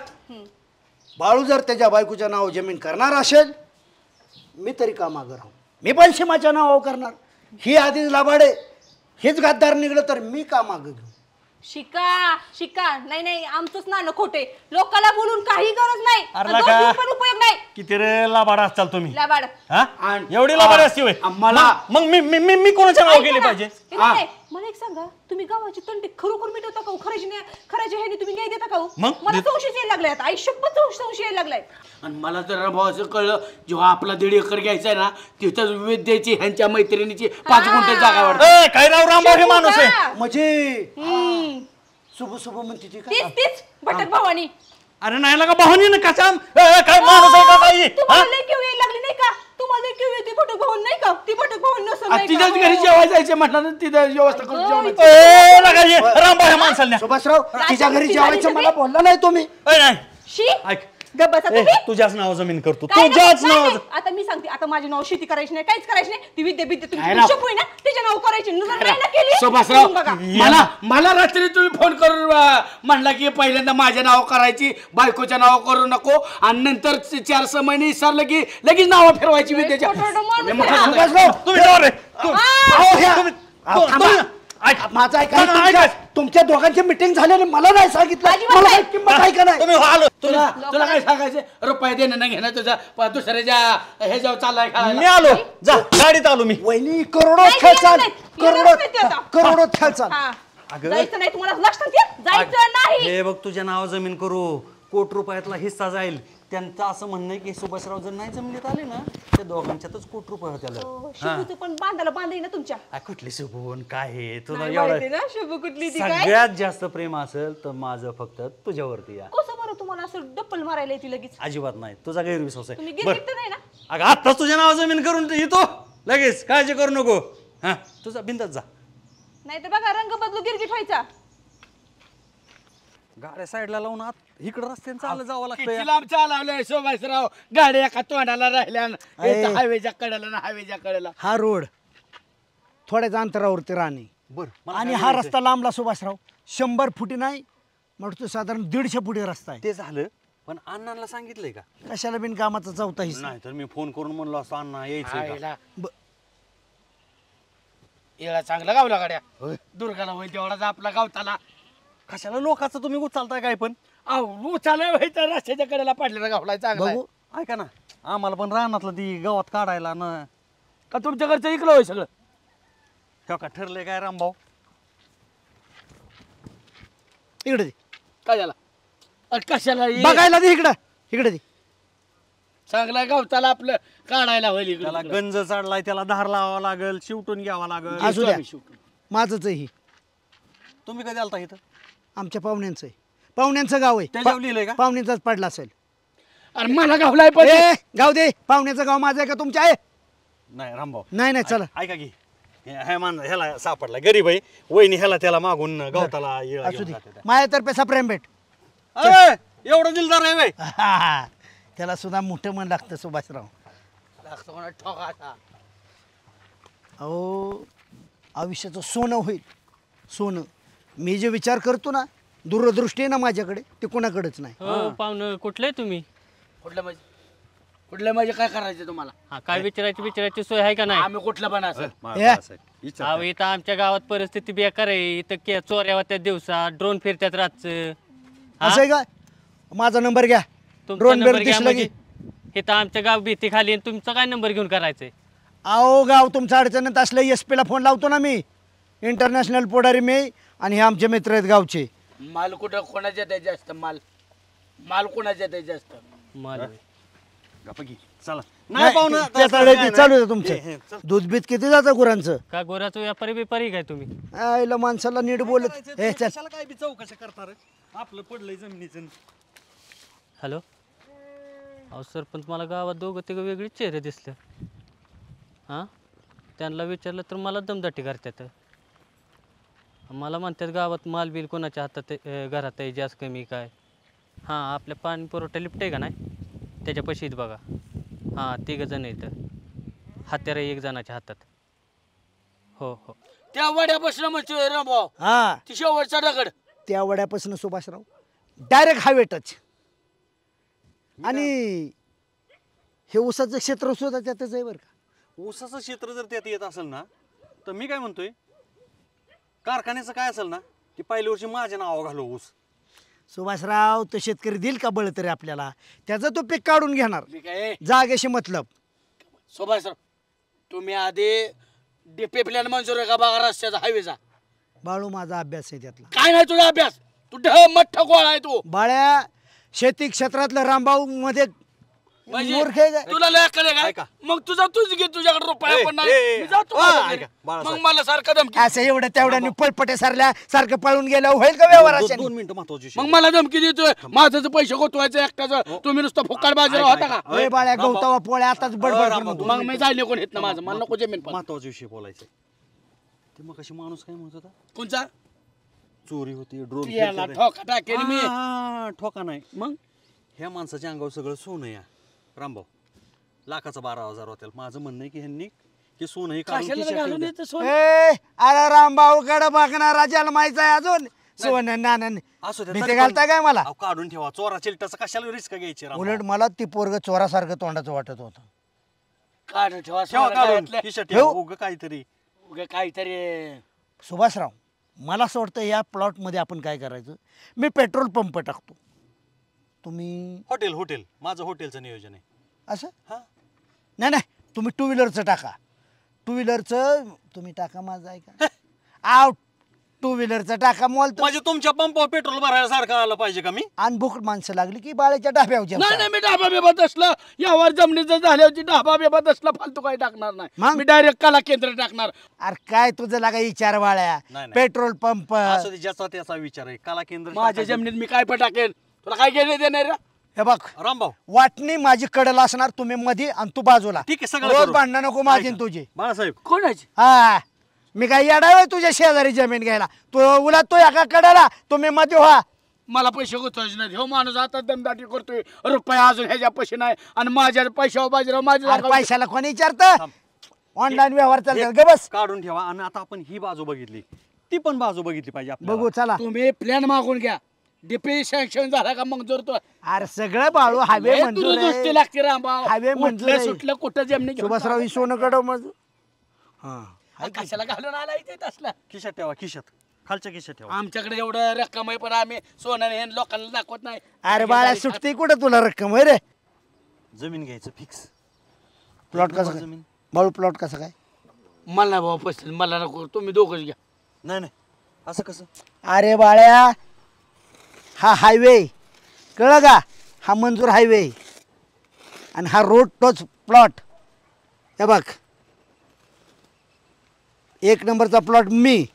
बाळू जर त्याच्या बायकोच्या नाव जमीन करणार असेल, मी तरी का मागं राहू? मी पण सीमाच्या नावावर करणार. ही आधीच लाबाडे, हेच गद्दार निघलं तर मी का मागं घेऊ? शिका नाही आमचंच नाणं खोटे. लोकाला बोलून काही गरज नाही. अरे दोष का? देऊन पण उपयोग नाही. किती रे लाबाड असताल तुम्ही. लाबाड एवढी लाबाड असते होय? मग मी कोणाच्या नाव केली पाहिजे? मला एक सांगा, तुम्ही गावाची तंटी खरोखर मिटवता का? खरायची ह्याने तुम्ही न्याय देता का? मग मला संशय यायला लागलाय. आता आयुष्यभर संशय यायला लागलाय. आणि मला तर भावाचं कळलं, जेव्हा आपला 1.5 एकर घ्यायचा आहे ना, तिथं विद्येची ह्यांच्या मैत्रिणीची 5 गुंठे जागा वाटते. काय रामभाऊ हे माणूस आहे म्हणजे शुभ म्हणते ती का? तीच भटक भवानी. अरे नाही का भावनी ना कसा काय माणूस आहे का काही? तुम्हाला लय किव यायला लागली नाही का? तुम्हाला किव येते भटक भवन नाही का? ती भटक भवन नसेल नाही तिच्याच का? घरी जेवायला जायचं म्हटलं ना, तिथं व्यवस्था करून जेवण. रामभाऊ हे माणसाला सुभाषराव तिच्या घरी जेवायचं मला बोलला नाही तुम्ही. शी ऐक, गप्प बसा तुम्ही. तुझ्याच नाव जमीन करतो. काय तुझ्याच नाही, नाव. नाही. आता मी सांगते, आता माझे नाव शेती करायची नाही, काहीच करायची नाही. ती विद्या तुम्ही काय राव? शिकवू ना, तिच्या नाव करायची. नाही ना केली सुभाषराव, तुम्ही बघा. मला रात्री तुम्ही फोन करून म्हणला की पहिल्यांदा माझ्या नाव करायची, बायकोच्या नाव करू नको, आणि नंतर 4 महिने विसरलं की लगेच नाव फिरवायची विद्याच्या. खोटं माणूस तुम्ही आहे. सुभाषराव तुम्ही जाऊ रे. माझं ऐका. तुमच्या दोघांची मिटिंग झाली मला नाही सांगितलं. अजिबात मला नाही. काही किंमत आहे का नाही? तुम्ही आलो. तुला काय सांगायचं? रुपये देणं नाही घेणं तुझा दुसऱ्याच्या हे जेव्हा चाललाय मी आलो. जा गाडीत आलो मी. वहिनी करोडो नाही, खेळचाल. नाही, येणारच नाही ते आता. करोडो खेळचाल. हा. जायचं नाही तुम्हाला लक्षात घ्या. जायचं नाही. हे बघ तुझ्या नाव जमीन करू. ₹1 कोटीतला हिस्सा जाईल. त्यांचं असं म्हणणं आहे की सुभाषराव जर नाही जमिनीत आले ना, त्या दोघांच्यातच ₹1 कोटी होत्याला. शुभूचं पण बांधायला बांधाई ना तुमच्या. कुठली शुभून काय हे तुला नाही एवढं माहिती ना शुभू कुठली ती काय? सगळ्यात जास्त प्रेम असेल तर माझं फक्त तुझ्यावरती या. कसं बरं तुम्हाला असं डप्पल मारायला येते लगेच? अजिबात नाही. तुझा गैरविश्वास तुम्ही आहे. गिरगिट तर नाही ना? अगं आत्ताच तुझ्या नाव जमीन करून येतो लगेच. काळजी करू नको. हा तुझा बिंदात जा. नाही तर बघा रंग बदलू गिरगिट व्हायचा. गाड्या साईडला लावून आत इकडं रस्त्याने चालत जावं लागतं. किती लांब चालवलंय सुभाषराव, गाड्या एका तोंडाला राहिल्या हायवेच्या कडेला ना हायवेच्या कडेला. हा रोड थोड्याच अंतरावरती राहणे बरं आणि हा रस्ता लांबला सुभाषराव 100 फुटी नाही म्हणतो तो साधारण 150 फुटी रस्ता आहे. ते झालं, पण अण्णांना सांगितलंय का? कशाला बिन कामाचा चौथा हिस्सा. नाही तर मी फोन करून म्हणलो असतो अण्णा यायचं. येळा चांगला गावला गाड्या. दुर्गाला होईल तेवढाच आपला गावताला. कशाला लोकांचं तुम्ही उचलताय काय पण? चालू व्हायचं रस्त्याच्या कडेला पडलेला गावलाय चांगला. बघू ऐका ना, आम्हाला पण रानातलं ती गावात काढायला ना. का तुमच्या घरचं इकलं होय सगळं? हे का ठरलंय काय रामभाऊ? इकडे दे. काय झाला? कशाला बघायला दे इकडं. इकडे दे. चांगला गावताला आपलं काढायला होईल इकडं त्याला तिकडं. गंज चढलाय, त्याला धार लावावा लागेल, शिवटून घ्यावा लागेल. असू द्या, आम्ही शिवतो. माझंच आहे ही, तुम्ही कधी आलता इथं? आमच्या पाहुण्यांचं आहे, पाहुण्यांचं गाव आहे. त्याच्यावर लिहिलंय का? पाहुण्यांचाच पडला असेल. अरे मला गावलाय पण ए गाव दे, पाहुण्याचं गाव माझं आहे का तुमच्या आहे? नाही रामभाऊ, नाही नाही चला. ऐका की ह्याला सापडला, गरीब आहे, वहिनी ह्याला त्याला मागून गवताला येळा असू घेऊन दे, जाते त्या. माझ्यातर्फे सप्रेम भेट. ए, एवढं दिलदार आहे बाई. त्याला सुद्धा मोठं मन लागतं सुभाषराव. अहो आयुष्याचं सोनं होईल, सोनं. मी जे विचार करतो ना, दूरदृष्टी आहे ना माझ्याकडे, ते कोणाकडेच नाही. हो पाहुणं कुठले तुम्ही? कुठलं म्हणजे काय करायचं तुम्हाला? हा काय विचारायची सोय आहे का नाही? आम्ही कुठलं पण असं अहो इथं आमच्या गावात परिस्थिती बेकार आहे. इथं चोऱ्या होत्या दिवसा, ड्रोन फिरतात रातचं. असं आहे का? माझा नंबर घ्या. तुमचा ड्रोन नंबर बिर घ्या दिसला की म्हणजे इथं आमच्या गाव भीती खाली आणि तुमचा काय नंबर घेऊन करायचंय? अहो गाव तुमच्या अडचणीत असलं एसपीला फोन लावतो ना मी. इंटरनॅशनल पुढारी मी आणि हे आमचे मित्र आहेत गावचे. माल कुठं कोणाच्या येते जास्त? माल कोणाच्या येते जास्त? मला चला नाही, ते चालू आहे तुमचे. दूध बीत किती जातं गुरांचं? का गोराचा व्यापारी बिपारी काय तुम्ही? आईला माणसाला नीट बोलत. हे चल. कशाला काय बी चौकशा करणार? आपलं पडलंय जमिनीचं. हॅलो अहो सरपंच, मला गावात दोघं तिघं वेगळीच चेहरे दिसले. हां त्यांना विचारलं तर मला दमदाटी करतात. मला म्हणतात गावात माल बिल कोणाच्या हातात घरात आहे जास्त कमी काय. हां आपल्या पाणी पुरवठा लिफ्ट आहे का नाही त्याच्यापाशी आहेत बघा. हां तिघं जण येतं, हत्यार एक जणाच्या हातात. हो हो त्या वड्यापासून म्हणतोय रामभाऊ, हा ती शेवटचा दगड. त्या वड्यापासून सुभाषराव डायरेक्ट हायवे टच. आणि हे ऊसाचं क्षेत्र सुद्धा त्यातच आहे बरं का. ऊसाचं क्षेत्र जर त्यात येत असेल ना, तर मी काय म्हणतोय, कारखान्याचं काय असेल ना, की पहिल्या वर्षी माझ्या नावावर घालू ऊस. सुभाषराव तो शेतकरी देईल का बळ तरी आपल्याला? त्याचं तो पीक काढून घेणार, मी काय जागेशी मतलब. सुभाषराव, तुम्ही आधी डीपी प्लॅन मंजूर आहे का बघा रस्त्याचा हायवेचा? बाळू माझा अभ्यास आहे त्यातला. काय नाही तुझा अभ्यास? तू मठ्ठ गोळा आहे तू. बाळ्या शेती क्षेत्रातलं रामभाऊ मध्ये मूर्ख आहे काय? तुला लय अक्कल आहे ऐका. काय? मग तुझा तूच घे, तुझ्याकडे रुपया पण नाही. मी जातो ऐका, माझ्या घरी. बाळासाहेब. मग मला सारखं धमकी, असं एवढं तेवढ्या पळपटे सारल्या सारखं पळून गेल्या होईल का व्यवहार? 2 मिनिटं महत्वाची मग मला धमकी देतोय माझं पैसे गोतवायचं एकट्याचं. तुम्ही नुसतं फुकाट बाजीराव होता का? अरे बाळ्या गवतावा पोळ्या आताच बडबड करू नको. मग मी जायले कोण येत ना माझं, मला नको जमीन पण. महत्वाचा विषय बोलायचा. ते मग कशी माणूस काय म्हणत होता, कोणचा? चोरी होती, ड्रोन याला ठोका टाकेल मी. ठोका नाही. मग ह्या माणसाच्या अंगावर सगळं सोनं या रामभाऊ. लाखाचा 12,000 होतील. माझं म्हणणं आहे की ह्यांनी हे सोनं हे काढून कशाला खिशात घालून ठेवू द्या. येतं सोनं? ए अरे रामभाऊ कडे बघणारा जन्मायचा आहे अजून. सोनं नानं असू द्या, भीती तरी घालताय काय मला? अहो, काढून ठेवा. चोरा चिलटाचं कशाला रिस्क घ्यायची रामभाऊ? उलट मला ती पोरग चोरासारखं तोंडाचं वाटत होतं. काढ ठेवा ठेवा काढून सोनं खिशात ठेव. ठेवा. उगा काहीतरी उगा काहीतरी. सुभाषराव मला असं वाटतं या प्लॉटमध्ये आपण काय करायचं, मी पेट्रोल पंप टाकतो, तुम्ही हॉटेल माझं हॉटेलचं नियोजन आहे. असं हा नाही नाही तुम्ही टू व्हीलरचं टाका. टू व्हीलरचं तुम्ही टाका, माझं आहे का? आउट टू व्हीलरचं टाका मॉल. म्हणजे तुमच्या पंपावर पेट्रोल भरायला सारखं आलं पाहिजे का मी? अनभूक माणसं लागली की बाळ्याच्या डाब्यावर नाही जेवतात. नाही, मी डाबा बिबा तसलं यावर जमिनीचं झाल्यावरची डाबा बिबा तसला फालतू काही टाकणार नाही. मग? मी डायरेक्ट कला केंद्र टाकणार. अरे काय तुझं लागा विचार बाळ्या? नाही. पेट्रोल पंप असं ते ज्याचा त्याचा विचार आहे. कला केंद्र माझ्या टाकायचं. जमिनीत मी काय पण टाकेन, तुला काय गेले देणार रे? हे बघ रामभाऊ वाटणी माझी कडला असणार, तुम्ही मध्ये आणि तू बाजूला. ठीक आहे, सगळं रोज करू. भांडणं नको माझी ऐका. आणि तुझी. बाळासाहेब कोणाची? हा मी काय येडावे तुझ्या शेजारी जमीन घ्यायला? तू उलट तो एका कडेला, तुम्ही मध्ये व्हा. मला पैसे गुंतवायचे नाही. हो माणूस आता दमदाटी करतोय, रुपया अजून ह्याच्या पैसे नाही आणि माझ्या पैशावर बाजीराव माझ्या अरे पैशाला कोणी विचारतं? ऑनलाईन व्यवहार चालतात ग बस. काढून ठेवा. आणि आता आपण ही बाजू बघितली, ती पण बाजू बघितली पाहिजे आपल्याला. बघू चला. तुम्ही प्लॅन मागून घ्या. डीपी सँक्शन झाला का मग जोर तो अरे सगळं बाळू हायवे मंजूर दृष्टी आहे. लागते रामभाऊ. हायवे मंजूर आहे. सुटलं कुठं जमिनी घेऊन सुभाषराव ही सोनं कडव मग. हा अरे कशाला घालून आला इथे तसला? खिशात ठेवा, खिशात खालच्या खिशात ठेवा. आमच्याकडे एवढं रक्कम आहे पण आम्ही सोन्याने हे लोकांना दाखवत नाही. अरे बाळा सुटते कुठं तुला रक्कम होय रे? जमीन घ्यायचं फिक्स. प्लॉट कसा काय जमीन बाळू? प्लॉट कसा काय? मला नाही भाऊ पसंत, मला नको. तुम्ही दोघंच घ्या. नाही असं कसं? अरे बाळ्या हा हायवे कळलं का? हा मंजूर हायवे आणि हा रोड तोच प्लॉट. हे बघ, 1 नंबरचा प्लॉट मी,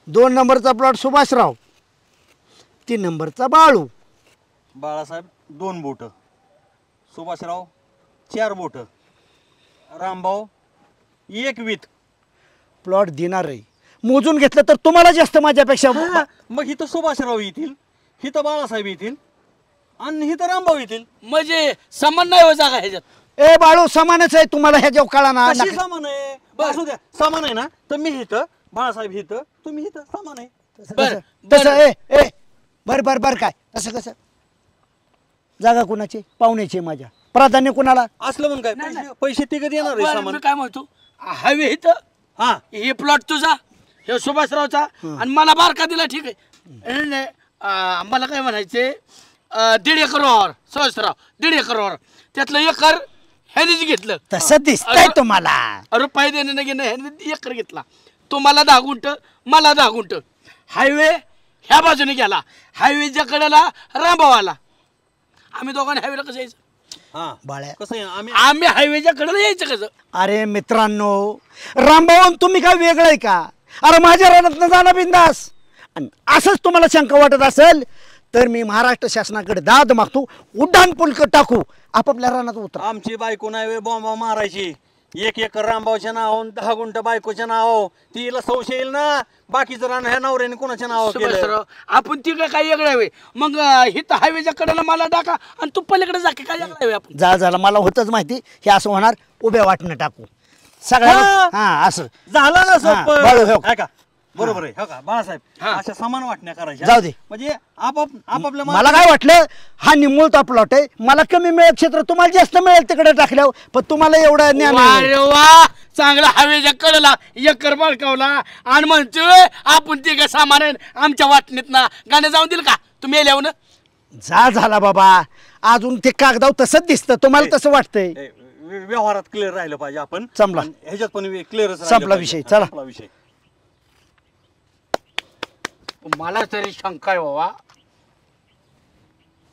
2 नंबरचा प्लॉट सुभाषराव, 3 नंबरचा बाळू. बाळासाहेब 2 बोट, सुभाषराव 4 बोट, रामभाऊ 1 वीत. प्लॉट देणार आहे. मोजून घेतलं तर तुम्हाला जास्त माझ्यापेक्षा. मग इथं सुभाषराव येतील, इथं बाळासाहेब येतील आणि इथं रामभाऊ येतील. म्हणजे समान नाही हो जागा ह्याच्यात. ए बाळू, समानच आहे तुम्हाला ह्या जेव कळा ना. कशी सामान आहे? असू द्या, सामान आहे ना, तर मी इथं, बाळासाहेब इथं, तुम्ही इथं, सामान आहे. तसं ए बर बर बर काय तसं कसं? जागा कुणाची? पाहुण्याची माझ्या. प्राधान्य कुणाला असलं म्हणून काय? पैसे तिघ येणार आहे सामान. मी काय म्हणतो, हायवे इथं, हा हे प्लॉट तुझा, हे सुभाषरावचा, आणि मला बारका दिला, ठीक आहे. मला काय म्हणायचे, 1.5 एकरवर सहस्राव, 1.5 एकरवर, त्यातलं एकर ह्यानेच घेतलं. तसं दिसतंय तुम्हाला. रुपये देणं नाही घेणं, ह्याने एकर घेतला. तुम्हाला 10 गुंठ, मला 10 गुंठ. हायवे ह्या बाजूने गेला, हायवेच्या कडेला रामभाऊ आला. आम्ही दोघांनी हायवेला कसं यायचं? बाळ्या, कसं आहे, आम्ही हायवेच्या कडेला यायचं कसं? अरे मित्रांनो, रामभाऊ तुम्ही काय वेगळं आहे का? अरे माझ्या रानातनं जाणं बिंदास. आणि असंच तुम्हाला शंका वाटत असेल तर मी महाराष्ट्र शासनाकडे दाद मागतो, उड्डाण पुलक टाकू, आपापल्या रानात उतरा. आमची बायको नाही बॉम्ब मारायची. 1 एकर रामभाऊच्या नाव, 10 गुंठ बायकोच्या नाव, तिला संशय येईल ना. बाकीचं रान ह्या नवऱ्याने कोणाच्या नाव केलं? आपण ती काय वेगळं आहे? मग हिथं हायवेच्या कडेला मला टाका आणि तू पलीकडे जा की, काय वेगळं आहे? आपण झालं, मला होतच माहिती हे असं होणार. उभ्या वाटणं टाकू सगळ्या. हा असं झालं ना सोपं. बाळू, हो. काय का बरोबर आहे, हो का बाळासाहेब? अशा समान वाटण्या करायच्या. जाऊ दे. म्हणजे आपापल्या मला काय वाटलं, हा निमुळता प्लॉट आहे, मला कमी मिळेल क्षेत्र, तुम्हाला जास्त मिळेल तिकडे टाकल्यावर. पण तुम्हाला एवढं ज्ञान नाही. अरे वा, चांगला हवेच्या कडेला एकर बळकावला आणि म्हणतोय आपण ते काय सामान आहे आमच्या वाटणीत ना. गाणं जाऊन दिल का तुम्ही येल्यावर ना? झाला बाबा, अजून ते कागदाव तसंच दिसतं, तुम्हाला तसं वाटतंय. व्यवहारात क्लिअर राहिलं पाहिजे आपण. संपला. ह्याच्यात पण क्लिअर संपला विषय. चला. विषय. मला तरी शंका आहे बाबा.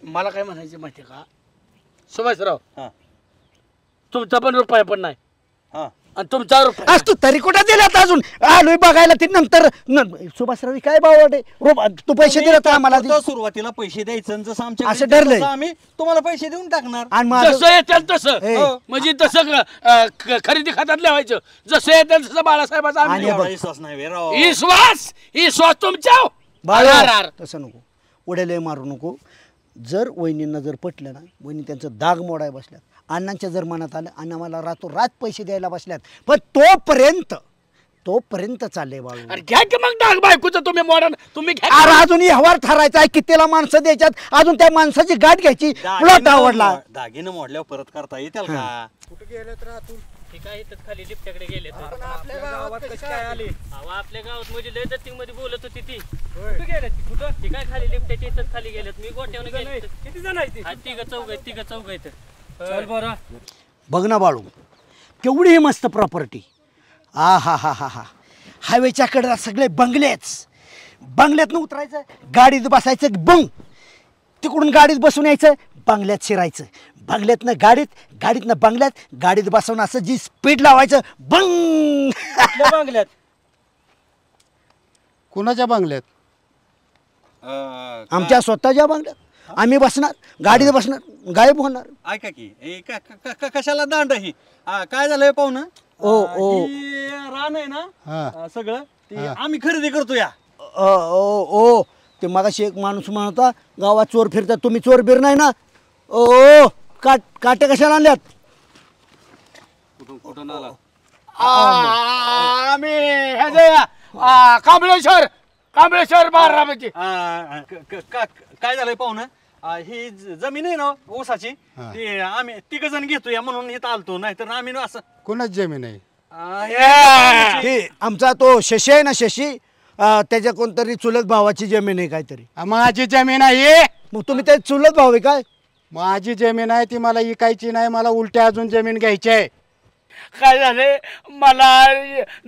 मला काय म्हणायचं माहितीये का सुभाषराव, तुमचा पण रुपया पण नाही आणि तुमचा रुपया तू तरी कुठे दिलात? अजून आलोय बघायला ती नंतर. सुभाषराव काय बावड आहे, तू पैसे दिले तर आम्हाला सुरुवातीला पैसे द्यायचं, जसं आमच्या असं ठरलंय. आम्ही तुम्हाला पैसे देऊन टाकणार. आणि जसं येतील तसं, म्हणजे तसं खरेदी खात्यात लिहायचं, जसं येतील तसं. बाळासाहेबाचा विश्वास नाही विश्वास तुमच्या. तसं नको, उड्याला मारू नको. जर वहिनींना जर पटलं ना, वहिनी त्यांचं दाग मोडाय बसल्यात, अण्णांच्या जर मनात आलं, अण्णा मला रातोरात पैसे द्यायला बसल्यात, पण तोपर्यंत चालले बाळू. घ्या की मग डाग बायकोचं तुम्ही मॉडर्न तुम्ही घ्या. अरे अजून व्यवहार ठरायचा आहे, कितीला माणसं द्यायच्यात, अजून त्या माणसाची गाठ घ्यायची. प्लॉट आवडला, दागिनं मोडल्यावर परत करता येतील का? कुठे गेलेत ना तू? खाली लिफ्टकडे गेले. आपल्या गावात कशी काय आली? आपल्या गावात म्हणजे लय दत्तिंग मध्ये बोलत होती ती. कुठे गेले ती? काय खाली लिफ्टच्या इथंच खाली गेलेत. मी गोट्यावर गेले. किती जण आहेत? तिघ चौघ आहेत. चल बरं. बघ ना बाळू, केवढी ही मस्त प्रॉपर्टी. हा हायवेच्या कडेला सगळे बंगल्यातनं उतरायचं, गाडीत बसायचं, बंग तिकडून गाडीत बसून यायचं, बंगल्यात शिरायचं, बंगल्यातनं गाडीतनं बंगल्यात, गाडीत बसवून असं जी स्पीड लावायचं, बंग. बंगल्यात कुणाच्या बंगल्यात? आमच्या स्वतःच्या बंगल्यात. आम्ही बसणार, गाडीत बसणार, गायब होणार. ऐका की कशाला दांड ही? काय झालंय पाहुणं? रान आहे ना सगळं ते आम्ही खरेदी करतो या. ते मगाशी एक माणूस म्हणता गावात चोर फिरतात, तुम्ही चोर बिर नाही ना? ओ काटे कशाला आणल्यात? कुठून आला? आम्ही कांबळेश्वर बारामती. काय झालंय पाहुणं, ही जमीन आहे ना ऊसाची, ती आम्ही 3 जण घेतोय म्हणून इथं आलतो, नाही तर आम्ही असं. कोणाच जमीन आहे? आमचा तो शशी आहे ना, शशी, त्याच्या कोणतरी चुलत भावाची जमीन आहे काहीतरी. माझी जमीन आहे. मग तुम्ही ते चुलत भाऊ आहे काय? माझी जमीन आहे, ती मला इकायची नाही, मला उलट्या अजून जमीन घ्यायची आहे. काय झालंय मला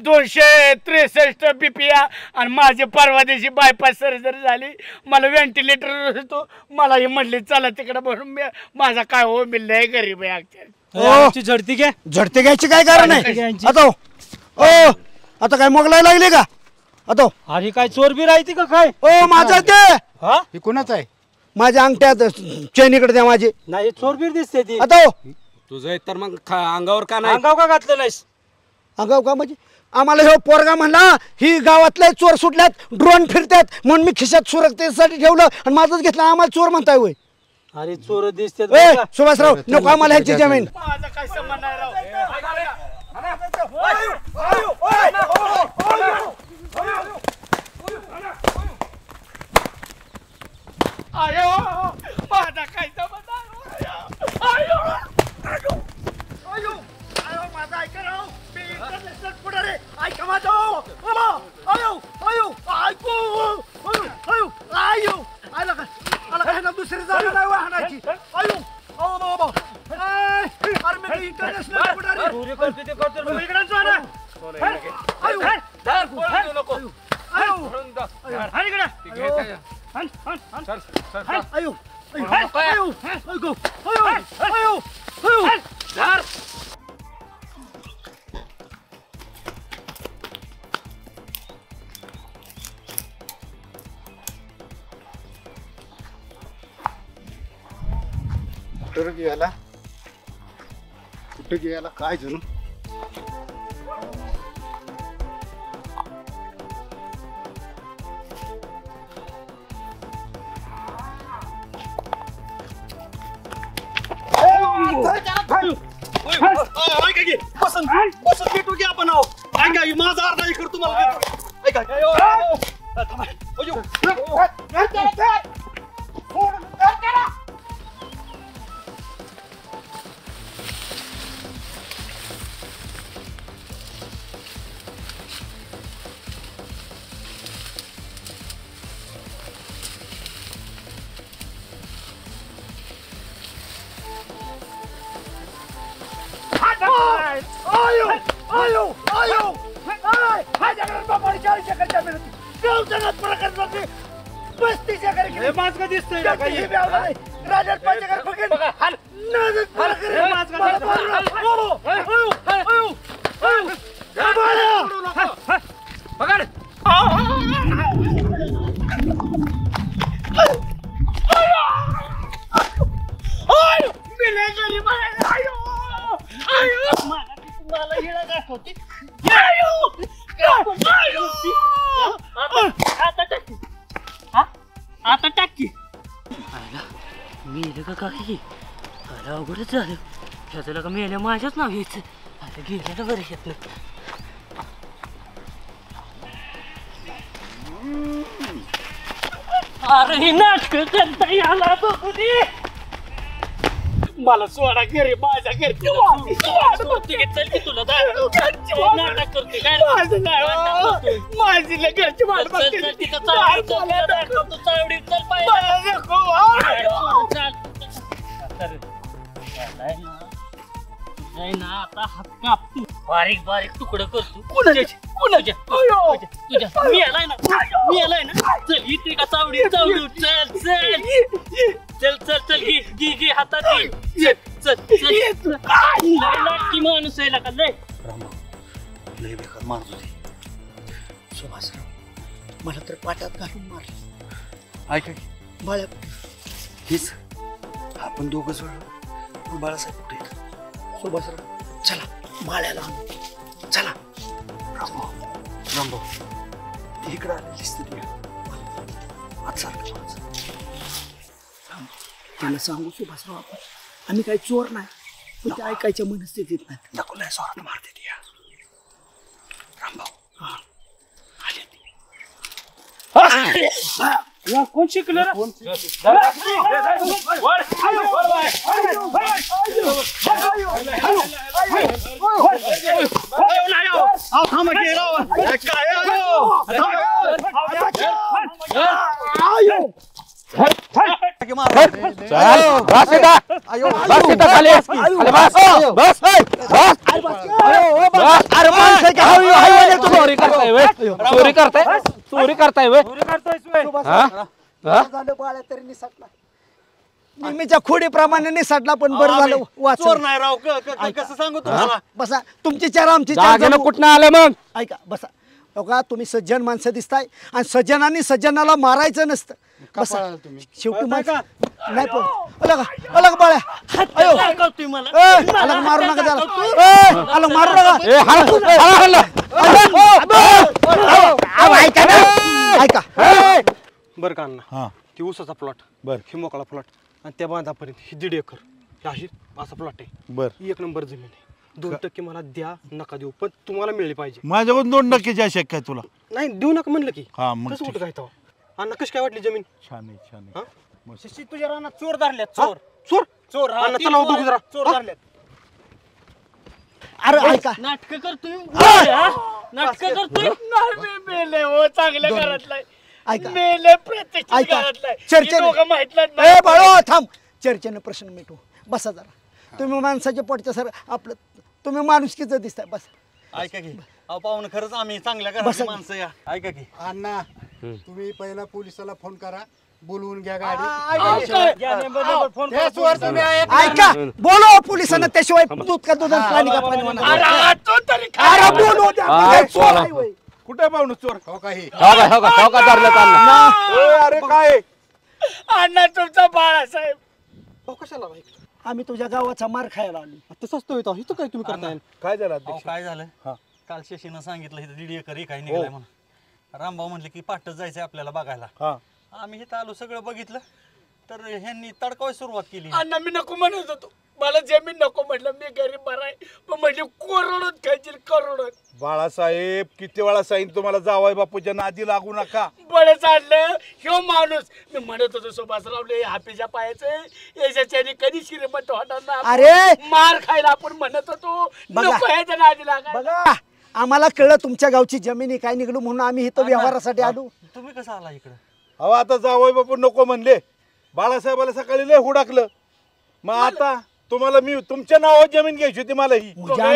263 BP आणि माझी परवा दिवशी बायपास सर्जरी झाली. मला व्हेंटिलेटर होतो. मला हे म्हणले चला तिकडे म्हणून माझा काय हो मी लय गरीब आहे अक्षर. झडती घ्या. झडते घ्यायची काय कारण आहे आता काय मोगलाय लागले का आता? अरे काय चोर बी राहते का काय? ओ माझा ते हे कोणाच आहे? माझ्या अंगठ्यात चेनीकडे द्या माझी. नाही चोर बीर दिसते ती. आता तुझं तर मग अंगावर का नाही? अंगावर का घातलं नाहीस? अंगाव का म्हणजे आम्हाला हे पोरगा म्हणला ही गावातले चोर सुटल्यात ड्रोन फिरतात म्हणून मी खिशात सुरक्षेसाठी ठेवलं आणि माझंच घेतलं. आम्हाला चोर म्हणताय होय? अरे चोर दिसते. सुभाषराव नको आम्हाला ह्याची जमीन. माझा काय संबंध नाही राव. आयो माझा काय संबंध आयो माझा ऐका राव. मी इंटरनॅशनल पुढारी ऐका माझा आयो आयो ऐकू आयो आयो आला का आला का दुसरी जागा नाही वाहनाची. आयो ओ बाबा अरे मी इंटरनॅशनल पुढारी चोरी करते ते करतो इकडे जा ना. आयो धर बोलू नको. आयो हर इकडे हन हन हन चल चल आयो आयो आयो आयो आयो आयो धर. कुठं गेला कुठं गेला काय जणू? बसन भेटू की आपण ऐका माझा अर्धा एकर तुम्हाला आयो आयो आयो माझ्या घरात बापाने 40 एकरच्या मिळते गावजनात प्रकार जाते 35 एकर गेले. माझ का दिसतंय का काही राजात 5 एकर फकीर हाल नजर प्रकार माझ का आयो आयो आयो पकड आयो मिले गरीब आयो आयो मला हिला दाखवते. आता टाकी मेलं का काही मला अवघडच झालं. ह्याचं का मेल्या माझ्याच नाव घ्यायचं. आता गेलं तर बरं येत नाही. अरे हे नाटक करता याला बघू दे. मला सोडा घरी माझ्या घरी चल की तुला नाटक करते काय माझी घरची वाट बघते. ना आता हात कापतो बारीक बारीक तुकडं करतो. मी आलाय ना चल इथे का चावडी चावडी चल चल चल चल चल घे घे हातात घे चल चल लाटकी माणूस आहे का लय लय बेकार मारत होते. सुभाषराव मला तर पाट्यात घालून मारलं. ऐका की बाळा हीच आपण दोघं जोडलं. बाळासाहेब कुठे येत? सुभाषराव चला बाळ्याला आणू चला. रामभाऊ इकडं आले दिसते तुला आज सारखं त्याला सांगू सुभाषराव आपण आम्ही काही चोर नाही पण ते ऐकायच्या मनस्थितीत नाही. नको लय स्वार्थ मारते ती रामभाऊ. हा आले कोण शिकलं बस चोरी करताय चोरी करताय व्हय? झालं बाळ्या तरी निसटला नेहमीच्या खोडीप्रमाणे निसटला पण बरं झालं वाचलं. चोर नाही राव कसं सांगू तुम्हाला. बसा तुमची चार आमची चार जागेनं जणू. कुठनं आलं मग? ऐका बसा हो का तुम्ही सज्जन माणसं दिसताय आणि सज्जनांनी सज्जनाला मारायचं नसतं. बसा शेवटी माणसं नाही पण अलग बाळ्या अयो अलग मारू नका त्याला अलग मारू नका ऐका बरं का अण्णा ती ऊसाचा प्लॉट बर ही मोकळा प्लॉट आणि त्या बांधापर्यंत ही 1.5 एकर ही अशी असा प्लॉट आहे. बर 1 नंबर जमीन आहे. 2% मला द्या नका देऊ पण तुम्हाला मिळली पाहिजे. माझ्याकडून 2% ची शक्य आहे तुला. नाही देऊ नका म्हणलं की हा मग कसं कुठं काय तेव्हा अण्णा कशी काय वाटली जमीन? छान आहे छान आहे. शिशी तुझ्या रानात चोर धरल्यात चोर चोर चोर अण्णा चला हो दोघं जरा. चोर धरल्यात. अरे ऐका नाटक करतोय नाटक करतोय मेले हो चांगल्या घरातला ऐका मेले प्रतिष्ठित ऐका घरातला आहे. चर्चेने हे दोघं माहित नाही. ए बाळो थांब चर्चेने प्रश्न मिटू बसा जरा तुम्ही माणसाच्या पोटच्या सर आपलं तुम्ही माणुसकीचं दिसताय बस ऐका की अहो पाहुणं खरंच आम्ही चांगल्या घराची माणसं या ऐका की अण्णा तुम्ही पहिला पोलिसाला फोन करा बोलवून घ्या गाडी ऐका बोलो पोलिसांना त्याशिवाय दूध का दूध आणि पाणी का पाणी होणार. अरे बोलू द्या, काय चोर आहे होय. कुठे पाहुणं चोर हो काही अरे काय अण्णा तुमचा बाळासाहेब हो कशाला बाई? आम्ही तुझ्या गावाचा मार खायला आलो तसंच तो येतो इथं काय तुम्ही करताय? काय झालं अहो काय झालं काल शशीनं सांगितलं इथं 1.5 एकर काय निघालाय म्हणून रामभाऊ म्हणले की पाटच जायचंय आपल्याला बघायला. आम्ही इथं आलो सगळं बघितलं तर ह्यांनी तडकावाय सुरुवात केली. अण्णा मी नको म्हणत होतो मला जमीन नको म्हटलं मी गरीब बराय पण म्हणजे करोडोत खायची करोडोत. बाळासाहेब किती वेळा सांगितलं तुम्हाला जावाय बापूच्या नादी लागू नका. बरं चाललं ह्यो माणूस मी म्हणत होतो सुभाषरावले हापीच्या पायाचे याच्याने कधी श्रीमंत होणार ना. अरे मार खायला आपण म्हणत होतो नको ह्याच्या नादी लागा. बघा आम्हाला कळलं तुमच्या गावची जमिनी काय निघलो म्हणून आम्ही इथं व्यवहारासाठी आलो. तुम्ही कसं आला इकडं? अहो आता जावाय बापू नको म्हणले बाळासाहेबाला सकाळी लय हुडाकलं मग आता तुम्हाला मी तुमच्या नावावर जमीन घ्यायची होती मला ही.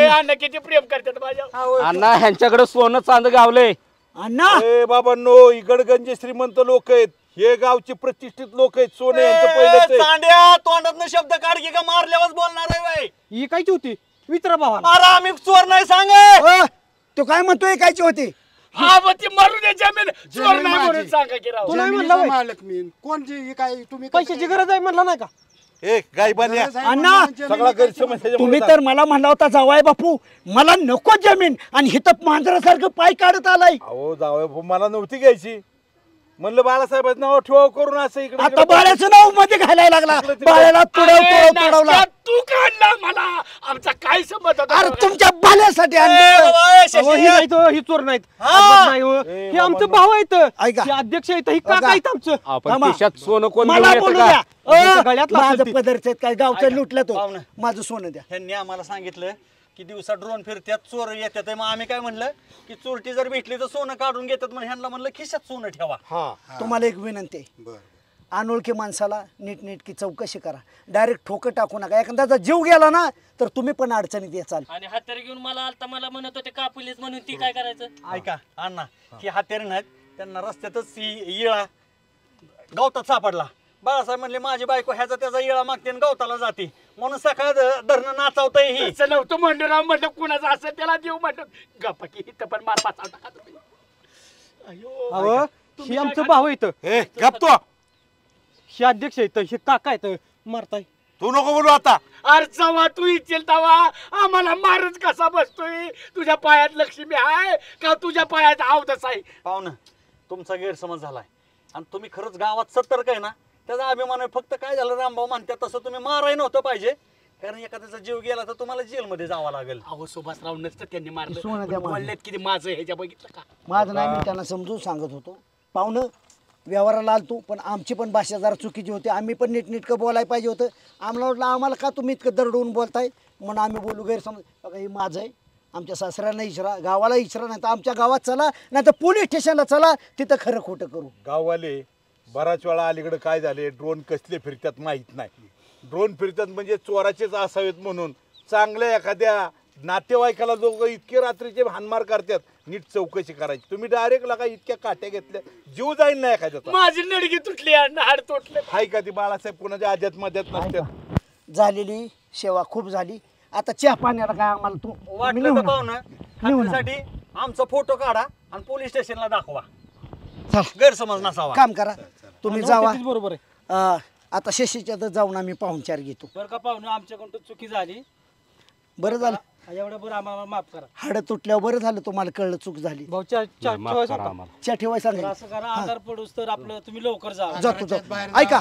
अण्णा किती प्रेम करतात माझ्या. अण्णा ह्यांच्याकडे सोनं चांद गावलंय. अण्णा ए बाबांनो इकडगंजे श्रीमंत लोक आहेत हे गावचे प्रतिष्ठित लोक आहेत सोने यांचं पहिलंच चांड्या तोंडातनं शब्द काढ की का मारल्यावर बोलणार आहे बाई. ही कायची होती विचारा भावाला. अरे आम्ही चोर नाही सांगे. तो काय म्हणतोय कायची होती हा मग ती मारू दे जमीन चोर नाही म्हणून सांगा की राव. तू नाही म्हणला होय? मालक मी कोण जे काय तुम्ही पैशाची गरज आहे म्हणला नाही का? ए गायबान्या अण्णा सगळा गैरसमज तुम्ही तर मला म्हणला होता जावाय बापू मला नको जमीन आणि हिथं मांजरासारखं पाय काढत आलाय. अहो जावाय बापू मला नव्हती घ्यायची म्हणलं बाळासाहेबांचं नाव ठेवा करून असं इकडे आता बाळ्याचं नाव मध्ये घालायला लागला बाळ्याला तुडवला. तू काढला मला आमचा काय संबंध होता? अरे तुमच्या बाल्यासाठी आणलं. अहो, ही नाही तो, ही चोर नाहीत अजिबात नाही हो. हे आमचं भाऊ आहेत ऐका. हे अध्यक्ष आहेत ही काका आहेत आमचं. आपण थांबा. खिशात सोनं कोण मला घेऊन येतं बोलू का? द्या तुमच्या गळ्यातलं असेल माझं ते. पदरचं काय गावचं लुटलं तो पाहुणं. माझं सोनं द्या. ह्यांनी आम्हाला सांगितलं की दिवसा ड्रोन फिरत्यात चोर येतात मग आम्ही काय म्हणलं की चोरटी जर भेटली तर सोनं काढून घेतात म्हणून ह्यांना म्हणलं खिशात सोनं ठेवा. तुम्हाला एक विनंती आहे अनोळखी माणसाला नीटनेटकी चौकशी करा डायरेक्ट ठोकं टाकू नका एखाद्याचा जीव गेला ना तर तुम्ही पण अडचणीत याचाल. आणि हत्यार घेऊन मला आलता मला म्हणत होते कापुलीस म्हणून ती काय करायचं. ऐका अण्णा की हत्यारे नाहीत त्यांना रस्त्यातच इळा गवतात सापडला. बाळासाहेब म्हणले माझी बायको ह्याचा त्याचा इळा मागते आणि गवताला जाते म्हणून सकाळ धरणं नाचावतंय ही. तसं नव्हतं म्हणलं राव म्हणलं कुणाचं असं त्याला देऊ म्हणलं गप्पा की इथं पण मार पाच टाका तुम्ही. अयो अहो ही आमचं भाऊ येतं ए गप तो हे अध्यक्ष येतं हे काका येतं मारताय. तू नको बोलू आता. अरे चवा तू इच्छेल तवा आम्हाला मारच कसा बसतोय तुझ्या पायात लक्ष्मी आहे का तुझ्या पायात आवदस आहे. पाहुणं तुमचा गैरसमज झालाय आणि तुम्ही खरंच गावात सतर्क आहे ना त्याचा अभिमान आहे. फक्त काय झालं रामभाऊ म्हणतात तसं तुम्ही माराय नव्हतं पाहिजे कारण एखाद्याचा जीव गेला तर तुम्हाला जेलमध्ये जावं लागेल. अहो सुभाषराव नसतं त्यांनी सोनं द्या मारलं बोललेत किती माझं ह्याच्या बघितलं का. माझं नाही मी त्यांना समजून सांगत होतो पाहुणं व्यवहाराला आलतो पण आमची पण भाषा जरा चुकीची होती आम्ही पण नीटनेटकं बोलायला पाहिजे होतं. आम्हाला वाटलं आम्हाला का तुम्ही इतकं दरडवून बोलताय म्हणून आम्ही बोलू गैरसमज. बघा हे माझं आहे आमच्या सासऱ्यांना इचरा गावाला इचरा नाही तर आमच्या गावात चला नाही तर पोलीस स्टेशनला चला तिथं खरं खोटं करू. गाववाले बराच वेळा अलीकडे काय झाले ड्रोन कसले फिरतात माहित नाही. ड्रोन फिरतात म्हणजे चोराचेच असावेत म्हणून चांगल्या एखाद्या नातेवाईकाला जो इतके रात्रीचे हानमार करतात नीट चौकशी करायची. तुम्ही डायरेक्ट लगा इतक्या काट्या घेतल्या जीव जाईल नाही एखाद्याचा. माझी नडगी तुटली हाड तुटले. हाय का ती बाळासाहेब कुणाच्या आज्यात मध्यात नसतात. झालेली सेवा खूप झाली. आता चहा पाण्याला काय आम्हाला तू वाटलं तर पाहुणं खात्रीसाठी आमचा फोटो काढा आणि पोलीस स्टेशनला दाखवा. गैरसमज नसावा. काम करा तुम्ही जावा. बरोबर आहे. आता शशीच्या तर जाऊन आम्ही पाहुणचार घेतो. बरं का पाहुणे आमच्याकडून चुकी झाली. बरं झालं एवढं बरं आम्हाला माफ करा. हाड तुटल्यावर बरं झालं तुम्हाला कळलं चूक झाली. भाऊ चहा ठेवाय सांगा. असं करा आधार पडूस तर आपलं तुम्ही लवकर जा. जातो ऐका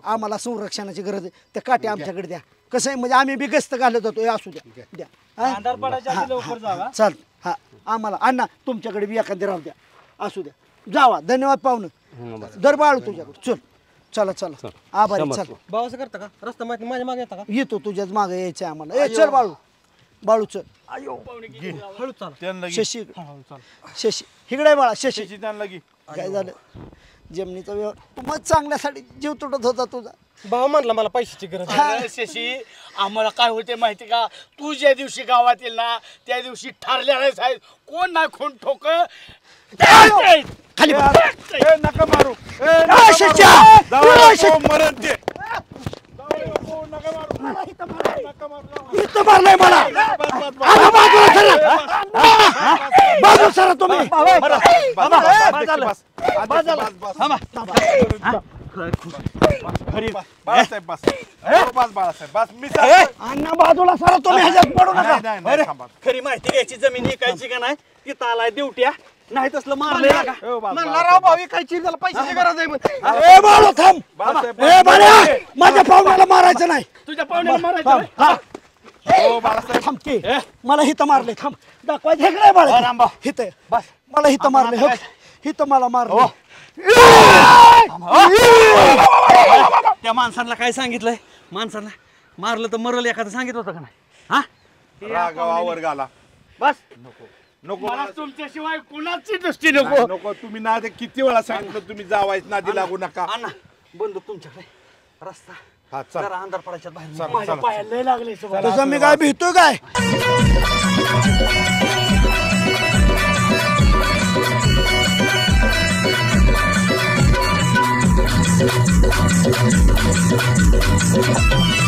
आम्हाला संरक्षणाची गरज आहे. त्या काटे आमच्याकडे द्या. कसं आहे म्हणजे आम्ही बी गस्त घालत होतो. असू द्या द्या. आधार पडायच्या आधी लवकर जावा. चाल हा आम्हाला अण्णा तुमच्याकडे बी एखादी राहू द्या. असू द्या जावा. धन्यवाद पाहुणं. दर बाळू तुझ्याकडे. चल चला चला आभारी. चल भाऊ असं करता का रस्ता माहिती माझ्या मागे येता का? येतो तुझ्याच मागे यायचं आम्हाला. चल बाळू बाळू चल. हळू चाल. शशी शशी इकडे बाळा. शशी त्यांना की काय झालं जमिनीचा व्यवहार तू मग चांगल्यासाठी जीव तुटत होता तुझा. भाऊ म्हणला मला पैशाची गरज. शशी आम्हाला काय होते माहिती का तू ज्या दिवशी गावात येईल ना त्या दिवशी ठरलेलं साहेब कोण नाही कोण ठोक खाली नका मारू. मरण ते इथं मारलंय मला. बाजू सर तुम्ही. अण्णा बाजूला सर तुम्ही ह्याच्यात पडू नका. खरी माहिती घ्यायची जमीन विकायची का नाही तिथं आलाय ड्युट्या नाही तसलं मारलंय का. म्हणला राव भाऊ विकायची त्याला पैशाची गरज आहे म्हणते. ए बाळू थांब. ए बाळ्या माझ्या पाहुण्याला मारायचं नाही. तुझ्या पाहुण्याला मारायचं. थांब की मला हिथं मारले. थांब दाखवायचं हेकडे बाळा. हिथं मला हिथं मारले. हिथं मला मारलं. त्या माणसाला काय सांगितलंय. माणसाला मारलं तर मरल एखादं सांगितलं होतं का नाही. हा रागावर घाला. बस नको नको मला तुमच्याशिवाय कुणाची दृष्टी नको. नको तुम्ही ना किती वेळा सांगितलं तुम्ही जावायच नादी लागू नका. अण्णा बंदूक तुमच्याकडे. रस्ता हा चल. जरा अंधार पडायच्या बाहेर. माझ्या पायाला लय लागले. तुझं मी काय भीतोय काय. We'll be right back.